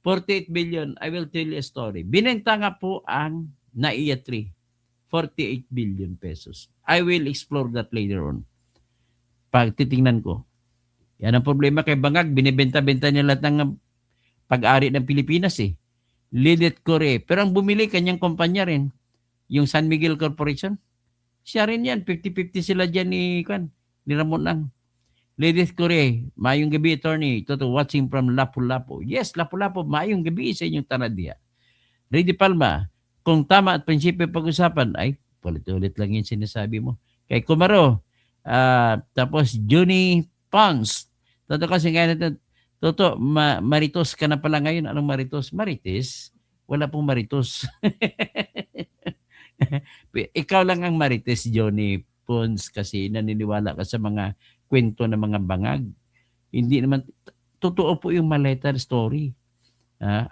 48 billion. I will tell you a story. Binenta nga po ang NAIA 3, 48 billion pesos. I will explore that later on. Pag titingnan ko. Yan ang problema kay Bangag. Binibenta-benta niya lahat ng pag-ari ng Pilipinas eh. Lidet Core. Pero ang bumili, kanyang kumpanya rin. Yung San Miguel Corporation. Siya rin yan. 50-50 sila dyan ni Ramon Ang. Lidet Core. Mayong gabi, attorney. Toto, watching from Lapu-Lapu. Yes, Lapu-Lapu. Mayong gabi sa inyong tanadia. Redy Palma. Kung tama at prinsipyo pag-usapan, ay, ulit-ulit lang yung sinasabi mo. Kay Kumaro. Tapos, Juni Pons. Toto kasi ngayon natin, Toto, maritos ka na pala ngayon. Anong maritos? Marites? Wala pong maritos. Ikaw lang ang marites, Johnny Pons, kasi naniniwala ka sa mga kwento ng mga bangag. Hindi naman, totoo po yung maletter story.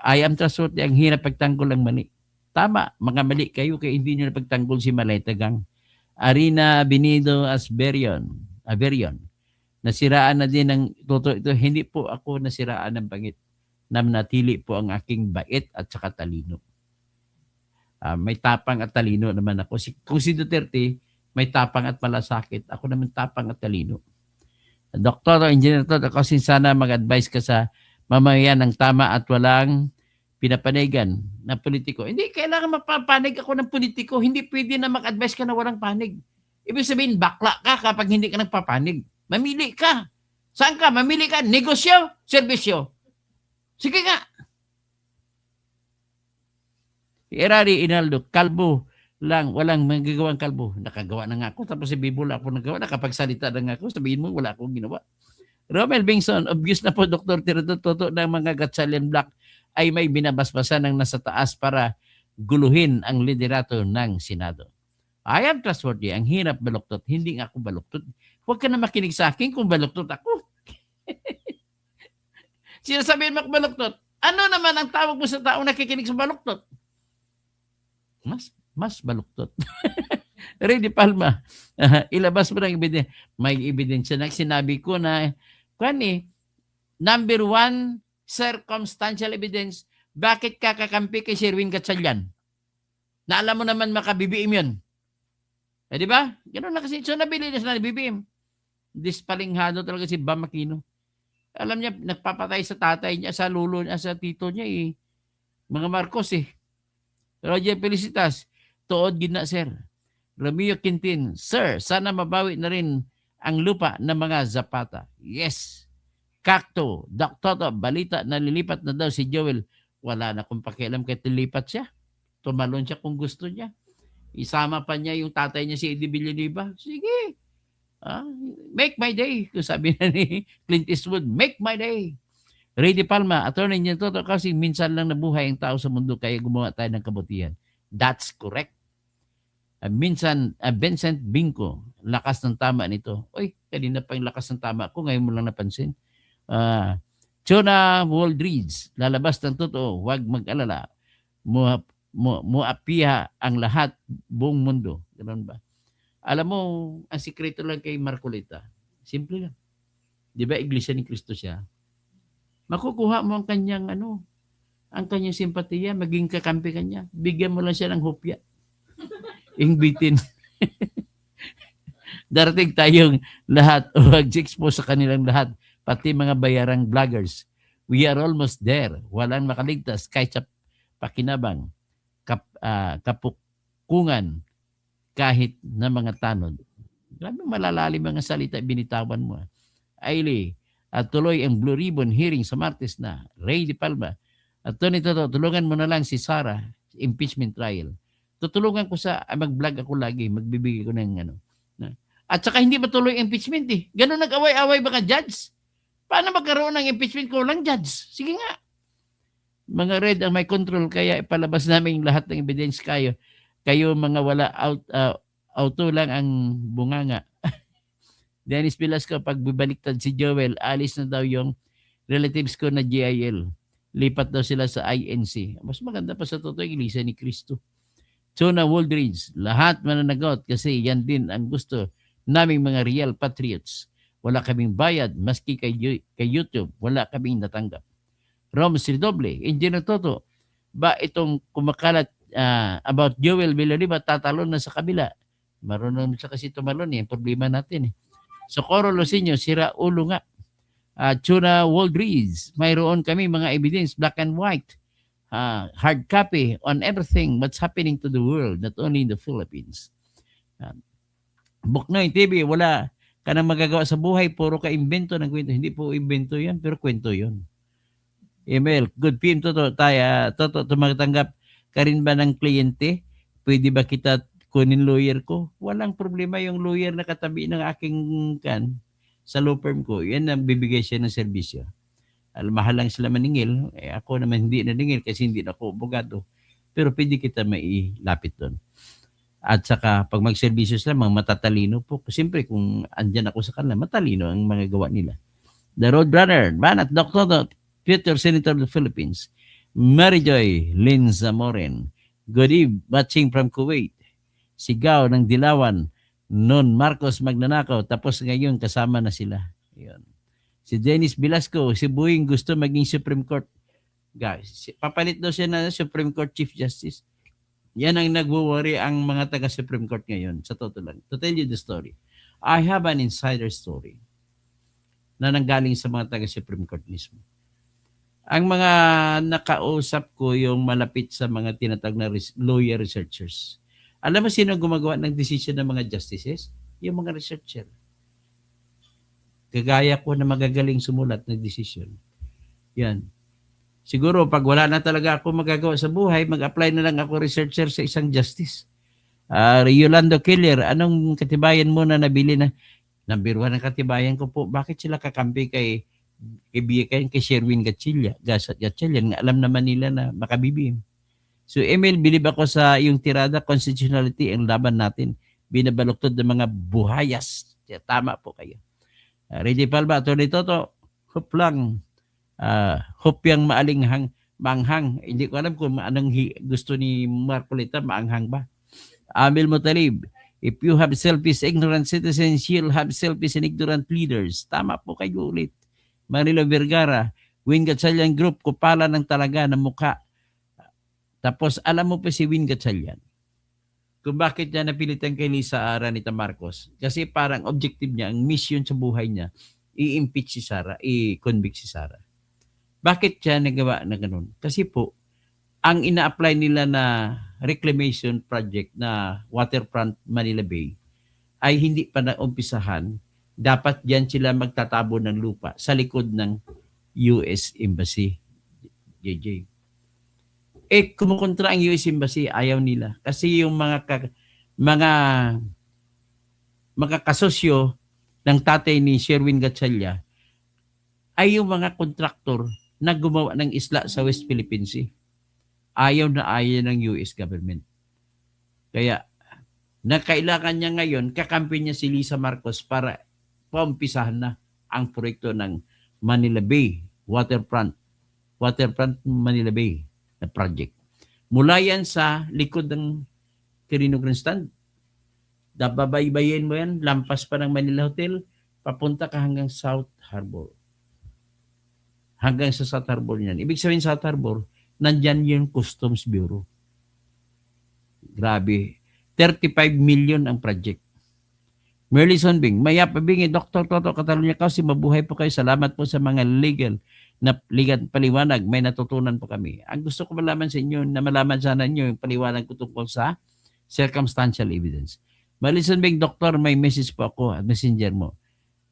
I am trustworthy, ang hirap pagtanggol ang mali. Tama, mga mali kayo, kaya hindi nyo napagtanggol si Maleta Gang. Arina Benido Averion. Nasiraan na din ng totoo ito. Hindi po ako nasiraan ng pangit. Namnatili po ang aking bait at saka talino. May tapang at talino naman ako. Kung si Duterte, may tapang at malasakit. Ako naman tapang at talino. Doktor o engineer to, kasi sana mag-advise ka sa mamayan ng tama at walang pinapanigan na politiko. Hindi, kailangan mapapanig ako ng politiko. Hindi pwede na mag-advise ka na walang panig. Ibig sabihin, bakla ka kapag hindi ka nagpapanig. Mamili ka. Saan ka? Mamili ka. Negosyo, serbisyo. Sige nga. Erari Inaldo, kalbo lang, walang magagawang kalbo. Nakagawa na nga ako, tapos si Bibo lang ako nagawa. Nakapagsalita na nga ako, sabihin mo, wala akong ginawa. Romel Bingson, obvious na po, Dr. Tito, ng mga Gatchalian Black ay may binabasbasan ng nasa taas para guluhin ang liderato ng Senado. I am trustworthy. Ang hirap baluktot. Hindi nga ako baluktot. Huwag ka na makinig sa akin kung baluktot ako. Sinasabihin mo ako baluktot. Ano naman ang tawag mo sa taong nakikinig sa baluktot? Mas baluktot. Redy Palma, ilabas mo ng ebidensya. May ebidensya na sinabi ko na, number one, circumstantial evidence, bakit ka kakampi kay Sherwin Gatchalian? Na alam mo naman makabibiim yun. Eh, di ba? Ganun na kasi. So, nabili na sila ni BBM. Dispalinghado talaga si Bam Aquino. Alam niya, nagpapatay sa tatay niya, sa lulo niya, sa tito niya eh. Mga Marcos eh. Roger Felicitas, tuod gina sir. Romeo Quintin, sir, sana mabawi na rin ang lupa ng mga Zapata. Yes. Cacto, Doktoto, balita na lilipat na daw si Joel. Wala na kung pakialam kahit lilipat siya. Tumalon siya kung gusto niya. Isama pa niya yung tatay niya si Eddie Villanueva. Sige. Make my day. Kung sabi na ni Clint Eastwood, make my day. Redy Palma, attorney niya to kasi minsan lang nabuhay ang tao sa mundo kaya gumawa tayo ng kabutihan. That's correct. Minsan, Vincent Binko, lakas ng tama nito. Oy, kanina pa yung lakas ng tama ko, ngayon mo lang napansin. Chona Waldridge, lalabas ng totoo, huwag mag-alala. Muapiha ang lahat, buong mundo. Ganun ba? Alam mo, ang sikreto lang kay Marcolita, simple lang. Di ba, Iglesia ni Cristo siya? Makukuha mo ang kanyang ang kanyang simpatiya, maging kakampi ka niya. Bigyan mo lang siya ng hopya. Ingbitin. Darating tayong lahat o mag-expose sa kanilang lahat, pati mga bayarang vloggers. We are almost there. Walang makaligtas kahit sa pakinabang, kapukungan, kahit na mga tanod. Grabe malalalim mga salita binitawan mo. Ailey, at tuloy ang Blue Ribbon hearing sa Martes na. Ray Di Palma, at Tony Toto, tulungan mo na lang si Sarah impeachment trial. Tutulungan ko sa mag-vlog ako lagi, magbibigay ko ng ano. At saka hindi matuloy impeachment eh. Ganun nag-away-away mga judge. Paano magkaroon ng impeachment ko lang judge? Sige nga. Mga red ang may control kaya ipalabas namin lahat ng evidence kayo. Kayo mga wala auto lang ang bunganga. Dennis Velasco, pag bibaliktad si Joel, alis na daw yung relatives ko na GIL. Lipat daw sila sa INC. Mas maganda pa sa totoo, Iglesia ni Cristo. Jonah Waldridge, lahat mananagot kasi yan din ang gusto naming mga real patriots. Wala kaming bayad, maski kay YouTube, wala kaming natanggap. Rom Sridoble, Engineer Toto, ba itong kumakalat about Joel Villarriba, tatalon na sa kabila. Marunong siya kasi tumalon eh, problema natin eh. Socorro Losinyo, sira ulo nga. Tuna Waldridge, mayroon kami mga evidence, black and white, hard copy on everything what's happening to the world, not only in the Philippines. Buknoy TV, wala ka nang magagawa sa buhay, puro ka imbento ng kwento. Hindi po imbento yan, pero kwento yun. Email, good PM Toto, Toto, tumatanggap ka rin ba ng kliyente? Pwede ba kita kunin lawyer ko? Walang problema yung lawyer na katabi ng aking sa law firm ko. Yan ang bibigay siya ng serbisyo. Mahal lang sila maningil. Ako naman hindi naningil kasi hindi na ako abogado. Pero pwede kita mailapit doon. At saka pag magserbisyo sila, mga matatalino po. Siyempre kung andyan ako sa kanila, matalino ang mga gawa nila. The Roadrunner, Banat, Dr. Future Senator of the Philippines, Mary Joy Lynn Zamorin, good eve, watching from Kuwait. Sigaw ng Dilawan, noon Marcos magnanakaw, tapos ngayon kasama na sila. Yun. Si Dennis Velasco, si Buing gusto maging Supreme Court. Guys, papalit daw siya na Supreme Court Chief Justice. Yan ang nagwo-worry ang mga taga Supreme Court ngayon. Sa totoo lang. To tell you the story, I have an insider story na nanggaling sa mga taga Supreme Court mismo. Ang mga nakausap ko yung malapit sa mga tinatawag na lawyer researchers. Alam mo sino gumagawa ng decision ng mga justices? Yung mga researcher. Kagaya ko na magagaling sumulat ng decision. Yan. Siguro pag wala na talaga ako magagawa sa buhay, mag-apply na lang ako researcher sa isang justice. Yolando Killer, anong katibayan mo na nabili na? Number 1 ang katibayan ko po. Bakit sila kakampi kay Sherwin Gatchalian? Nga alam naman nila na makabibim. So Emil, bilib ako sa yung tirada, constitutionality ang laban natin. Binabaluktot ng mga buhayas. Tama po kayo. Reggie Palma, Tony Toto, hope lang. Hopyang maanghang. Hindi ko alam kung anong gusto ni Marcolita, maanghang ba? Amil Mutalib, if you have selfish ignorant citizens, you'll have selfish and ignorant leaders. Tama po kayo ulit. Manilo Vergara, Win Gatchalian Group, kupala ng talaga ng mukha. Tapos alam mo pa si Win Gatchalian kung bakit niya napilitan kay Lisa Aranita Marcos. Kasi parang objective niya, ang mission sa buhay niya, i-impeach si Sara, i-convict si Sara. Bakit siya nagawa na ganun? Kasi po, ang ina-apply nila na reclamation project na waterfront Manila Bay ay hindi pa naumpisahan. Dapat diyan sila magtatabo ng lupa sa likod ng US Embassy. JJ. Kumukontra ang US Embassy, ayaw nila. Kasi yung mga kasosyo ng tatay ni Sherwin Gatchalian ay yung mga kontraktor na gumawa ng isla sa West Philippine Sea. Ayaw na ayaw ng US government. Kaya, nakailangan niya ngayon, kakampi niya si Lisa Marcos para paumpisahan na ang proyekto ng Manila Bay, Waterfront Manila Bay na project. Mula yan sa likod ng Quirino Grandstand. Dababaybayin mo yan, lampas pa ng Manila Hotel, papunta ka hanggang South Harbor. Hanggang sa South Harbor yan. Ibig sabihin South Harbor, nandyan yung Customs Bureau. Grabe. 35 million ang project. Merlison Bing, Maya Pabingi, Dr. Toto Catalunya kasi mabuhay po kayo. Salamat po sa mga legal paliwanag. May natutunan po kami. Ang gusto ko malaman sa inyo, na malaman sana inyo yung paliwanag ko tungkol sa circumstantial evidence. Merlison Bing, Doktor, may message po ako at messenger mo.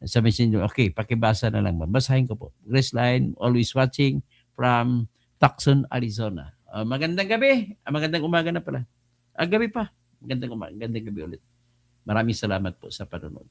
Sa messenger, okay, pakibasa na lang. Basahin ko po. Grace Line, always watching from Tucson, Arizona. Magandang gabi. Magandang umaga na pala. Gabi pa. Magandang gabi ulit. Maraming salamat po sa panonood.